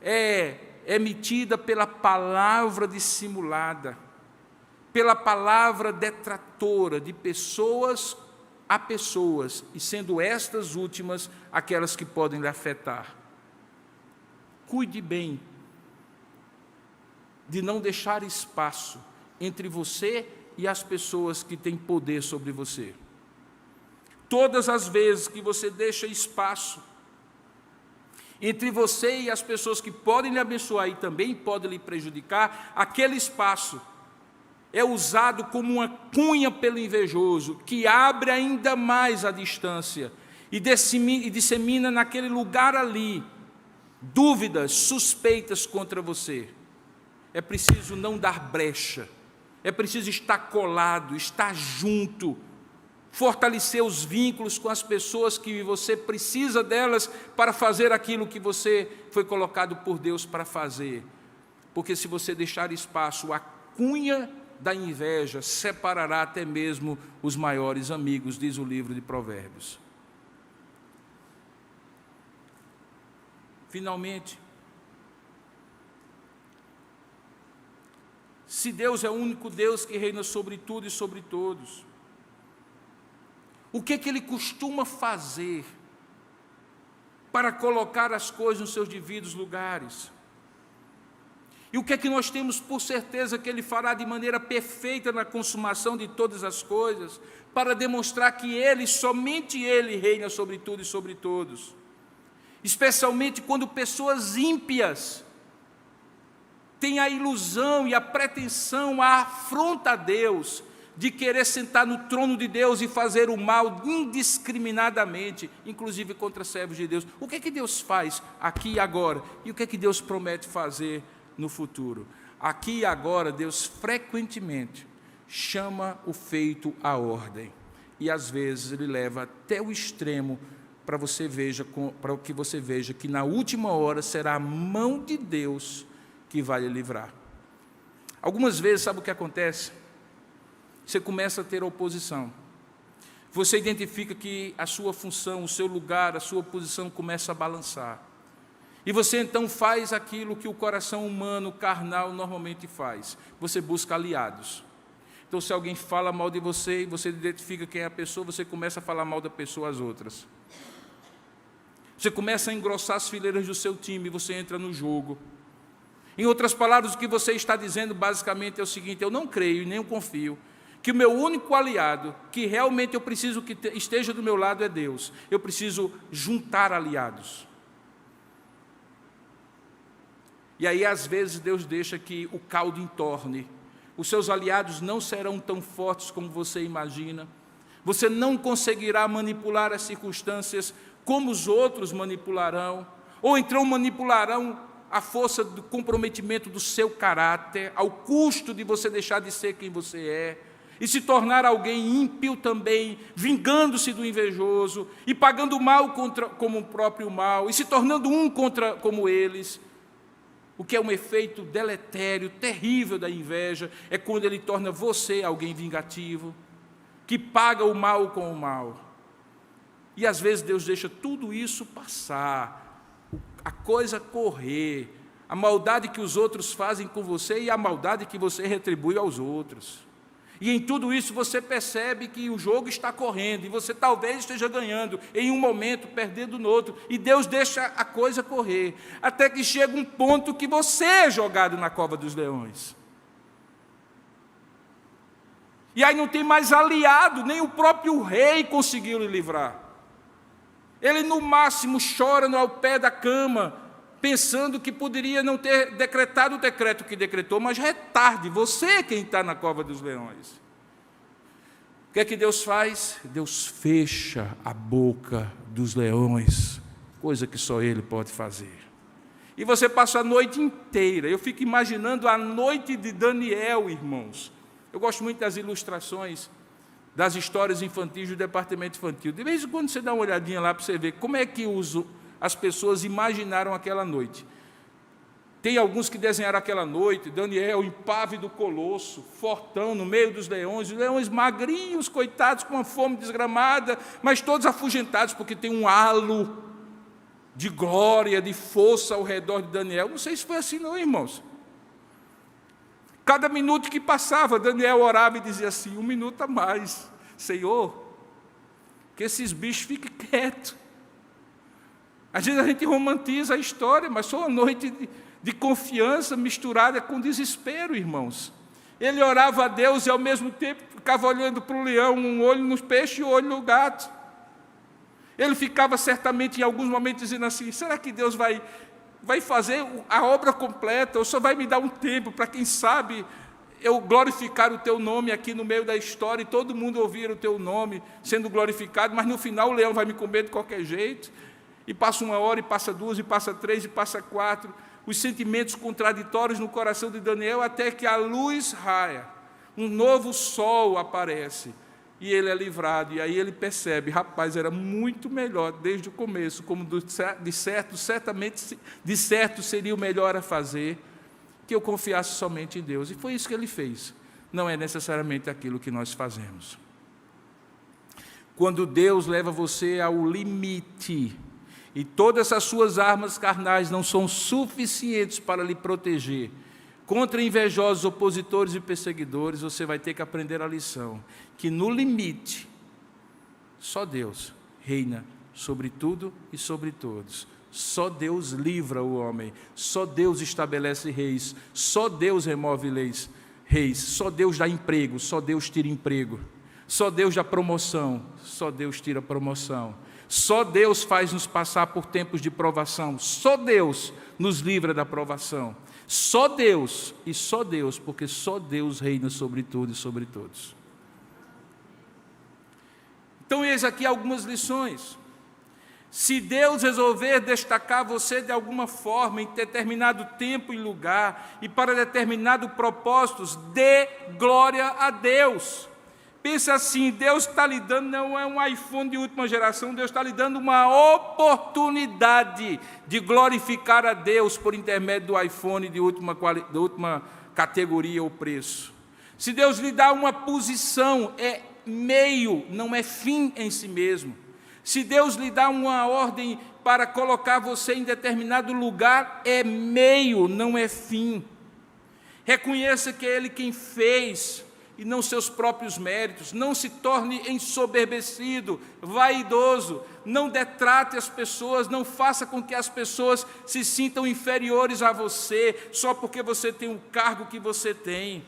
é emitida pela palavra dissimulada, pela palavra detratora de pessoas a pessoas, e sendo estas últimas aquelas que podem lhe afetar. Cuide bem de não deixar espaço entre você e as pessoas que têm poder sobre você. Todas as vezes que você deixa espaço entre você e as pessoas que podem lhe abençoar e também podem lhe prejudicar, aquele espaço é usado como uma cunha pelo invejoso, que abre ainda mais a distância e dissemina naquele lugar ali dúvidas, suspeitas contra você. É preciso não dar brecha, é preciso estar colado, estar junto, fortalecer os vínculos com as pessoas que você precisa delas para fazer aquilo que você foi colocado por Deus para fazer. Porque se você deixar espaço, a cunha da inveja separará até mesmo os maiores amigos, diz o livro de Provérbios. Finalmente, se Deus é o único Deus que reina sobre tudo e sobre todos, o que Ele costuma fazer para colocar as coisas nos seus devidos lugares? E o que nós temos por certeza que Ele fará de maneira perfeita na consumação de todas as coisas, para demonstrar que Ele, somente Ele, reina sobre tudo e sobre todos? Especialmente quando pessoas ímpias têm a ilusão e a pretensão, a afronta a Deus, de querer sentar no trono de Deus e fazer o mal indiscriminadamente, inclusive contra servos de Deus. O que é que Deus faz aqui e agora? E o que é que Deus promete fazer no futuro? Aqui e agora, Deus frequentemente chama o feito à ordem. E às vezes Ele leva até o extremo para que você veja que na última hora será a mão de Deus que vai lhe livrar. Algumas vezes, sabe o que acontece? Você começa a ter oposição. Você identifica que a sua função, o seu lugar, a sua posição começa a balançar. E você então faz aquilo que o coração humano, carnal, normalmente faz. Você busca aliados. Então, se alguém fala mal de você e você identifica quem é a pessoa, você começa a falar mal da pessoa às outras. Você começa a engrossar as fileiras do seu time e você entra no jogo. Em outras palavras, o que você está dizendo basicamente é o seguinte: eu não creio e nem eu confio que o meu único aliado, que realmente eu preciso que esteja do meu lado, é Deus. Eu preciso juntar aliados. E aí, às vezes, Deus deixa que o caldo entorne. Os seus aliados não serão tão fortes como você imagina. Você não conseguirá manipular as circunstâncias como os outros manipularão. Ou então manipularão a força do comprometimento do seu caráter, ao custo de você deixar de ser quem você é, e se tornar alguém ímpio também, vingando-se do invejoso, e pagando o mal como o próprio mal, e se tornando como eles. O que é um efeito deletério, terrível da inveja, é quando ele torna você alguém vingativo, que paga o mal com o mal. E às vezes Deus deixa tudo isso passar, a coisa correr, a maldade que os outros fazem com você e a maldade que você retribui aos outros. E em tudo isso você percebe que o jogo está correndo, e você talvez esteja ganhando em um momento, perdendo no outro, e Deus deixa a coisa correr, até que chega um ponto que você é jogado na cova dos leões. E aí não tem mais aliado, nem o próprio rei conseguiu lhe livrar. Ele no máximo chora ao pé da cama, pensando que poderia não ter decretado o decreto que decretou, mas retarde, você é quem está na cova dos leões. O que é que Deus faz? Deus fecha a boca dos leões, coisa que só Ele pode fazer. E você passa a noite inteira, eu fico imaginando a noite de Daniel, irmãos. Eu gosto muito das ilustrações, das histórias infantis do departamento infantil. De vez em quando você dá uma olhadinha lá para você ver como é que as pessoas imaginaram aquela noite. Tem alguns que desenharam aquela noite, Daniel, impávido colosso, fortão, no meio dos leões, os leões magrinhos, coitados, com uma fome desgramada, mas todos afugentados, porque tem um halo de glória, de força ao redor de Daniel. Não sei se foi assim não, irmãos. Cada minuto que passava, Daniel orava e dizia assim: 1 minuto a mais, Senhor, que esses bichos fiquem quietos. Às vezes a gente romantiza a história, mas foi uma noite de confiança misturada com desespero, irmãos. Ele orava a Deus e ao mesmo tempo ficava olhando para o leão, um olho no peixe e um olho no gato. Ele ficava certamente em alguns momentos dizendo assim: será que Deus vai fazer a obra completa, ou só vai me dar um tempo para, quem sabe, eu glorificar o teu nome aqui no meio da história e todo mundo ouvir o teu nome sendo glorificado, mas no final o leão vai me comer de qualquer jeito. E passa 1 hora, e passa 2, e passa 3, e passa 4, os sentimentos contraditórios no coração de Daniel, até que a luz raia, um novo sol aparece, e ele é livrado. E aí ele percebe: rapaz, era muito melhor desde o começo, como de certo seria o melhor a fazer, que eu confiasse somente em Deus. E foi isso que ele fez. Não é necessariamente aquilo que nós fazemos. Quando Deus leva você ao limite, e todas as suas armas carnais não são suficientes para lhe proteger contra invejosos, opositores e perseguidores, você vai ter que aprender a lição, que no limite, só Deus reina sobre tudo e sobre todos. Só Deus livra o homem, só Deus estabelece reis, só Deus remove reis, só Deus dá emprego, só Deus tira emprego, só Deus dá promoção, só Deus tira promoção. Só Deus faz-nos passar por tempos de provação. Só Deus nos livra da provação. Só Deus, e só Deus, porque só Deus reina sobre tudo e sobre todos. Então, eis aqui algumas lições. Se Deus resolver destacar você de alguma forma, em determinado tempo e lugar, e para determinado propósitos, dê glória a Deus. Pensa assim, Deus está lhe dando, não é um iPhone de última geração, Deus está lhe dando uma oportunidade de glorificar a Deus por intermédio do iPhone de última categoria ou preço. Se Deus lhe dá uma posição, é meio, não é fim em si mesmo. Se Deus lhe dá uma ordem para colocar você em determinado lugar, é meio, não é fim. Reconheça que é Ele quem fez, e não seus próprios méritos. Não se torne ensoberbecido, vaidoso. Não detrate as pessoas, não faça com que as pessoas se sintam inferiores a você, só porque você tem o cargo que você tem.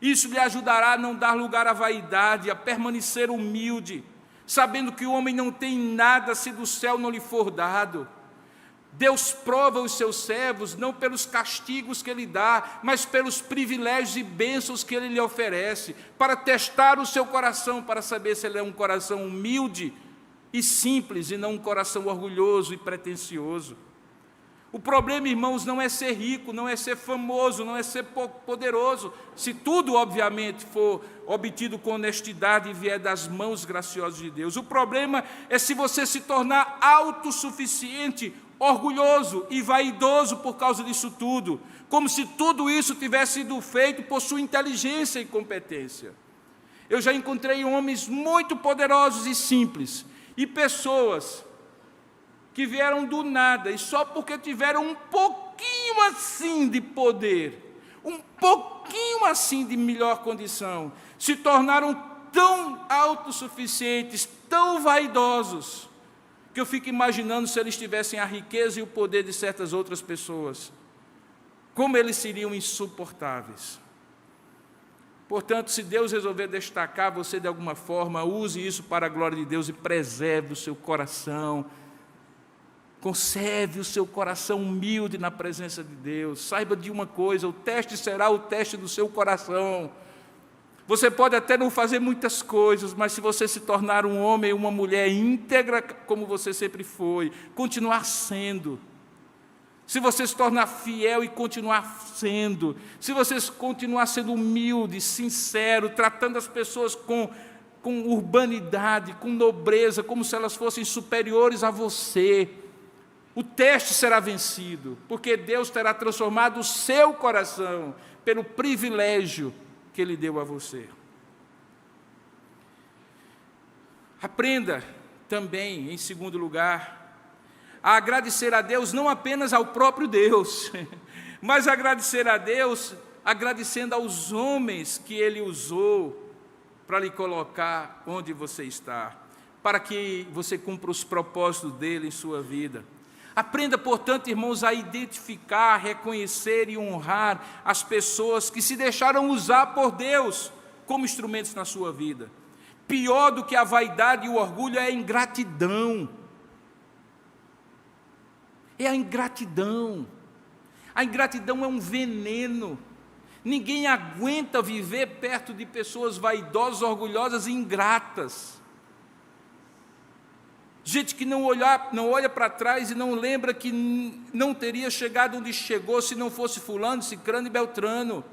Isso lhe ajudará a não dar lugar à vaidade, a permanecer humilde, sabendo que o homem não tem nada se do céu não lhe for dado. Deus prova os seus servos não pelos castigos que Ele dá, mas pelos privilégios e bênçãos que Ele lhe oferece, para testar o seu coração, para saber se ele é um coração humilde e simples, e não um coração orgulhoso e pretensioso. O problema, irmãos, não é ser rico, não é ser famoso, não é ser poderoso, se tudo, obviamente, for obtido com honestidade e vier das mãos graciosas de Deus. O problema é se você se tornar autossuficiente, orgulhoso e vaidoso por causa disso tudo, como se tudo isso tivesse sido feito por sua inteligência e competência. Eu já encontrei homens muito poderosos e simples, e pessoas que vieram do nada, e só porque tiveram um pouquinho assim de poder, um pouquinho assim de melhor condição, se tornaram tão autossuficientes, tão vaidosos, que eu fico imaginando se eles tivessem a riqueza e o poder de certas outras pessoas, como eles seriam insuportáveis. Portanto, se Deus resolver destacar você de alguma forma, use isso para a glória de Deus e preserve o seu coração. Conserve o seu coração humilde na presença de Deus. Saiba de uma coisa, o teste será o teste do seu coração. Você pode até não fazer muitas coisas, mas se você se tornar um homem ou uma mulher íntegra, como você sempre foi, continuar sendo. Se você se tornar fiel e continuar sendo. Se você continuar sendo humilde, sincero, tratando as pessoas com urbanidade, com nobreza, como se elas fossem superiores a você, o teste será vencido, porque Deus terá transformado o seu coração pelo privilégio que Ele deu a você. Aprenda também, em segundo lugar, a agradecer a Deus, não apenas ao próprio Deus, mas agradecer a Deus, agradecendo aos homens que Ele usou para lhe colocar onde você está, para que você cumpra os propósitos dEle em sua vida. Aprenda, portanto, irmãos, a identificar, reconhecer e honrar as pessoas que se deixaram usar por Deus como instrumentos na sua vida. Pior do que a vaidade e o orgulho é a ingratidão. É a ingratidão. A ingratidão é um veneno. Ninguém aguenta viver perto de pessoas vaidosas, orgulhosas e ingratas. Gente que não olha para trás e não lembra que não teria chegado onde chegou se não fosse fulano, cicrano e beltrano.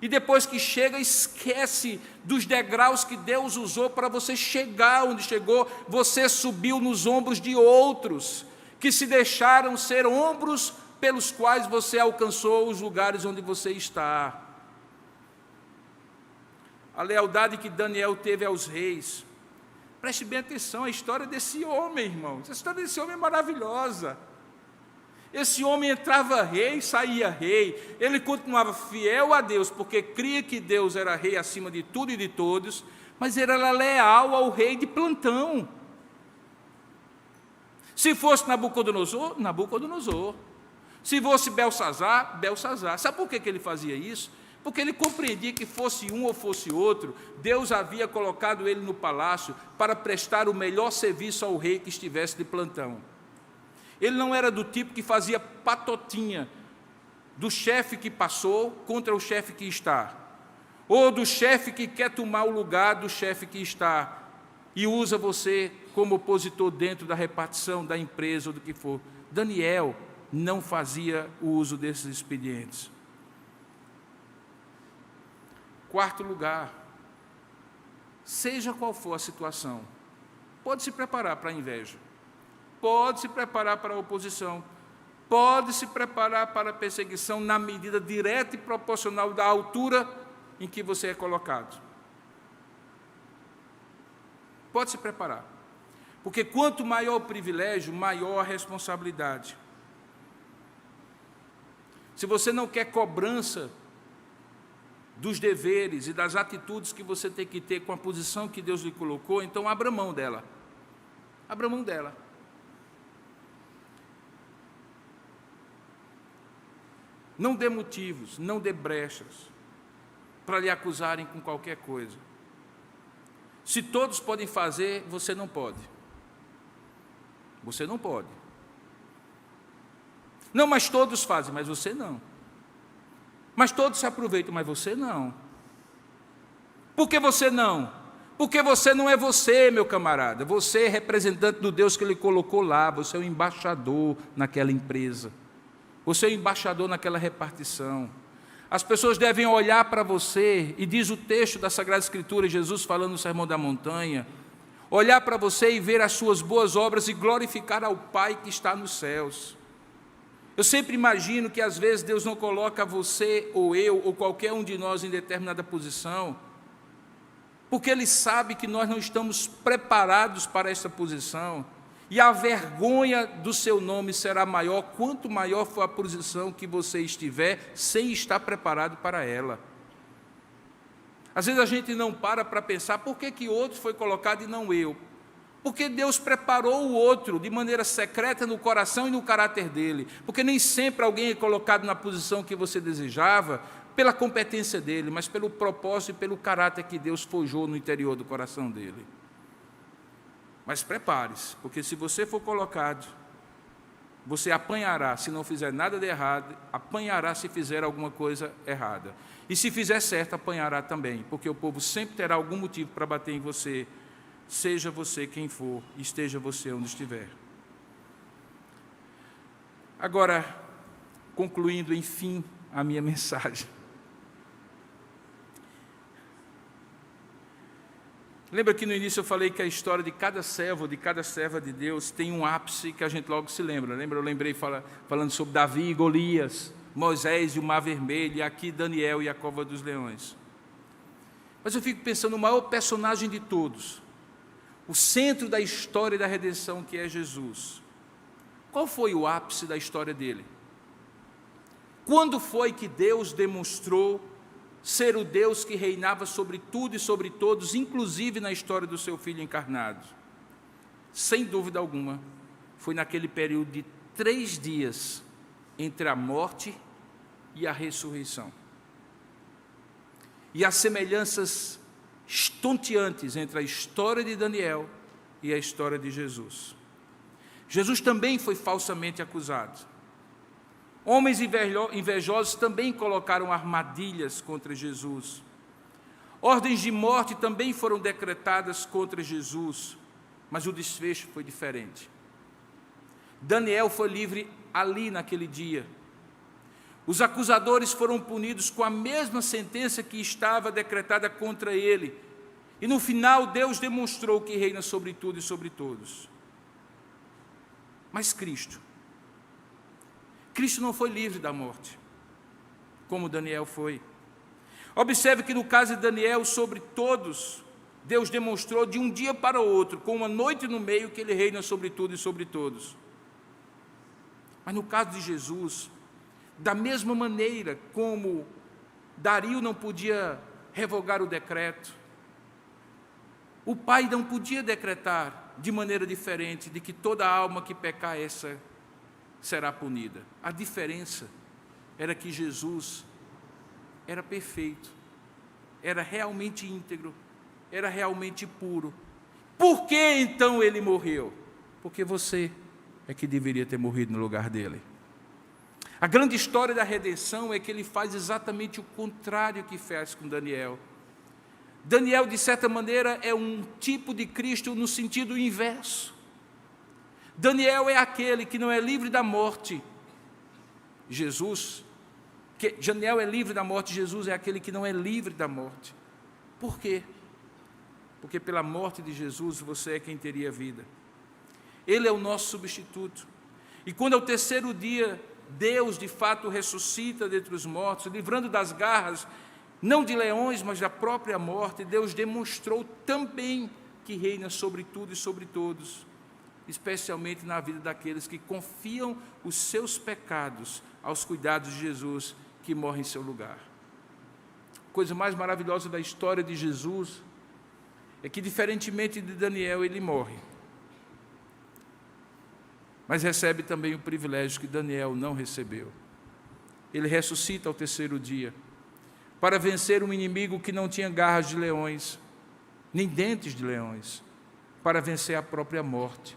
E depois que chega, esquece dos degraus que Deus usou para você chegar onde chegou. Você subiu nos ombros de outros, que se deixaram ser ombros pelos quais você alcançou os lugares onde você está. A lealdade que Daniel teve aos reis. Preste bem atenção, a história desse homem, irmãos. A história desse homem é maravilhosa. Esse homem entrava rei, saía rei. Ele continuava fiel a Deus, porque cria que Deus era rei acima de tudo e de todos, mas ele era leal ao rei de plantão. Se fosse Nabucodonosor, Nabucodonosor. Se fosse Belsazar, Belsazar. Sabe por que ele fazia isso? Porque ele compreendia que fosse um ou fosse outro, Deus havia colocado ele no palácio para prestar o melhor serviço ao rei que estivesse de plantão. Ele não era do tipo que fazia patotinha do chefe que passou contra o chefe que está. ou do chefe que quer tomar o lugar do chefe que está e usa você como opositor dentro da repartição da empresa ou do que for. Daniel não fazia o uso desses expedientes. Quarto lugar, seja qual for a situação, pode se preparar para a inveja, pode se preparar para a oposição, pode se preparar para a perseguição na medida direta e proporcional da altura em que você é colocado. Pode se preparar, porque quanto maior o privilégio, maior a responsabilidade. Se você não quer cobrança dos deveres e das atitudes que você tem que ter com a posição que Deus lhe colocou, então abra mão dela. Abra mão dela. Não dê motivos, não dê brechas para lhe acusarem com qualquer coisa. Se todos podem fazer, você não pode. Você não pode. Não, mas todos fazem, mas você não. Mas todos se aproveitam, mas você não. Por que você não? Porque você não é você, meu camarada. Você é representante do Deus que Ele colocou lá. Você é o embaixador naquela empresa. Você é o embaixador naquela repartição. As pessoas devem olhar para você, e diz o texto da Sagrada Escritura, Jesus falando no Sermão da Montanha, olhar para você e ver as suas boas obras e glorificar ao Pai que está nos céus. Eu sempre imagino que às vezes Deus não coloca você ou eu ou qualquer um de nós em determinada posição, porque Ele sabe que nós não estamos preparados para essa posição, e a vergonha do seu nome será maior, quanto maior for a posição que você estiver, sem estar preparado para ela. Às vezes a gente não para pensar, por que outro foi colocado e não eu? Porque Deus preparou o outro de maneira secreta no coração e no caráter dele. Porque nem sempre alguém é colocado na posição que você desejava pela competência dele, mas pelo propósito e pelo caráter que Deus forjou no interior do coração dele. Mas prepare-se, porque se você for colocado, você apanhará se não fizer nada de errado, apanhará se fizer alguma coisa errada. E se fizer certo, apanhará também, porque o povo sempre terá algum motivo para bater em você, seja você quem for, esteja você onde estiver. Agora, concluindo, enfim, a minha mensagem. Lembra que no início eu falei que a história de cada servo, de cada serva de Deus, tem um ápice que a gente logo se lembra. Lembra? Eu lembrei falando sobre Davi e Golias, Moisés e o Mar Vermelho, e aqui Daniel e a Cova dos Leões. Mas eu fico pensando no maior personagem de todos, o centro da história da redenção, que é Jesus. Qual foi o ápice da história dele? Quando foi que Deus demonstrou ser o Deus que reinava sobre tudo e sobre todos, inclusive na história do seu Filho encarnado? Sem dúvida alguma, foi naquele período de 3 dias entre a morte e a ressurreição. E as semelhanças estonteantes entre a história de Daniel e a história de Jesus. Jesus também foi falsamente acusado. Homens invejosos também colocaram armadilhas contra Jesus. Ordens de morte também foram decretadas contra Jesus, mas o desfecho foi diferente. Daniel foi livre ali naquele dia. Os acusadores foram punidos com a mesma sentença que estava decretada contra ele. E no final Deus demonstrou que reina sobre tudo e sobre todos. Mas Cristo não foi livre da morte, como Daniel foi. Observe que no caso de Daniel, sobre todos, Deus demonstrou de um dia para o outro, com uma noite no meio, que Ele reina sobre tudo e sobre todos. Mas no caso de Jesus, da mesma maneira como Dario não podia revogar o decreto, o Pai não podia decretar de maneira diferente de que toda alma que pecar, essa será punida. A diferença era que Jesus era perfeito, era realmente íntegro, era realmente puro. Por que então ele morreu? Porque você é que deveria ter morrido no lugar dele. A grande história da redenção é que ele faz exatamente o contrário que fez com Daniel. Daniel, de certa maneira, é um tipo de Cristo no sentido inverso. Daniel é aquele que não é livre da morte. Daniel é livre da morte, Jesus é aquele que não é livre da morte. Por quê? Porque pela morte de Jesus você é quem teria vida. Ele é o nosso substituto. E quando ao terceiro dia Deus de fato ressuscita dentre os mortos, livrando das garras, não de leões, mas da própria morte, Deus demonstrou também que reina sobre tudo e sobre todos, especialmente na vida daqueles que confiam os seus pecados aos cuidados de Jesus, que morre em seu lugar. A coisa mais maravilhosa da história de Jesus é que, diferentemente de Daniel, ele morre, mas recebe também o privilégio que Daniel não recebeu. Ele ressuscita ao terceiro dia, para vencer um inimigo que não tinha garras de leões, nem dentes de leões, para vencer a própria morte.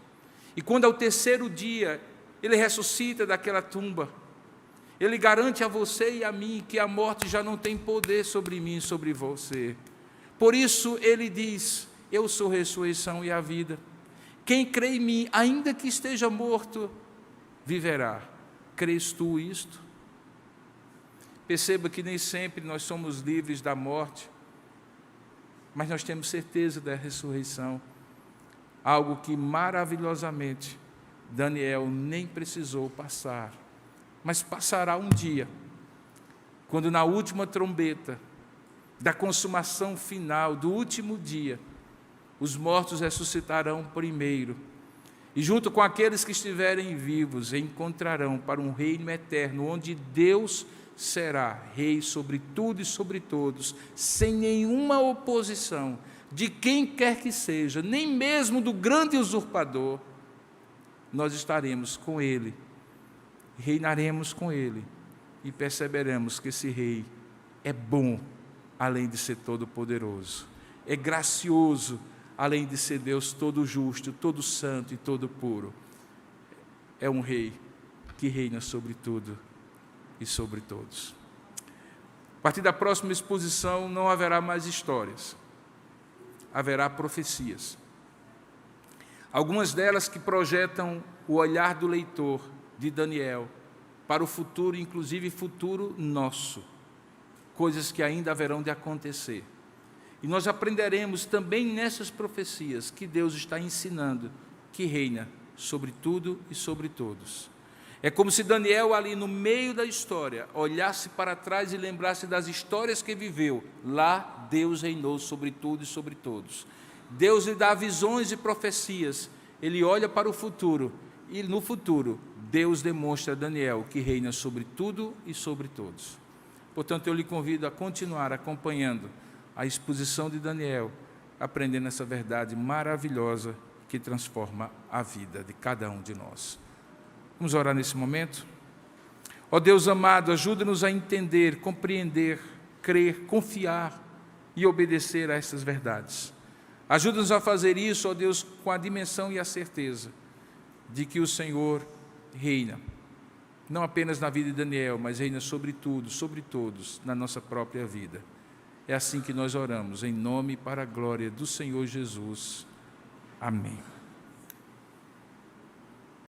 E quando ao terceiro dia ele ressuscita daquela tumba, ele garante a você e a mim que a morte já não tem poder sobre mim e sobre você. Por isso ele diz: eu sou a ressurreição e a vida. Quem crê em mim, ainda que esteja morto, viverá. Crês tu isto? Perceba que nem sempre nós somos livres da morte, mas nós temos certeza da ressurreição, algo que maravilhosamente Daniel nem precisou passar, mas passará um dia, quando na última trombeta da consumação final, do último dia, os mortos ressuscitarão primeiro, e junto com aqueles que estiverem vivos, encontrarão para um reino eterno, onde Deus será rei sobre tudo e sobre todos, sem nenhuma oposição de quem quer que seja, nem mesmo do grande usurpador. Nós estaremos com ele, reinaremos com ele, e perceberemos que esse rei é bom, além de ser todo poderoso, é gracioso, além de ser Deus todo justo, todo santo e todo puro. É um rei que reina sobre tudo e sobre todos. A partir da próxima exposição não haverá mais histórias, haverá profecias. Algumas delas que projetam o olhar do leitor, de Daniel, para o futuro, inclusive futuro nosso, coisas que ainda haverão de acontecer. E nós aprenderemos também nessas profecias que Deus está ensinando que reina sobre tudo e sobre todos. É como se Daniel, ali no meio da história, olhasse para trás e lembrasse das histórias que viveu. Lá Deus reinou sobre tudo e sobre todos. Deus lhe dá visões e profecias. Ele olha para o futuro e no futuro Deus demonstra a Daniel que reina sobre tudo e sobre todos. Portanto, eu lhe convido a continuar acompanhando a exposição de Daniel, aprendendo essa verdade maravilhosa que transforma a vida de cada um de nós. Vamos orar nesse momento? Ó Deus amado, ajuda-nos a entender, compreender, crer, confiar e obedecer a essas verdades. Ajuda-nos a fazer isso, ó Deus, com a dimensão e a certeza de que o Senhor reina, não apenas na vida de Daniel, mas reina sobre tudo, sobre todos, na nossa própria vida. É assim que nós oramos, em nome e para a glória do Senhor Jesus. Amém.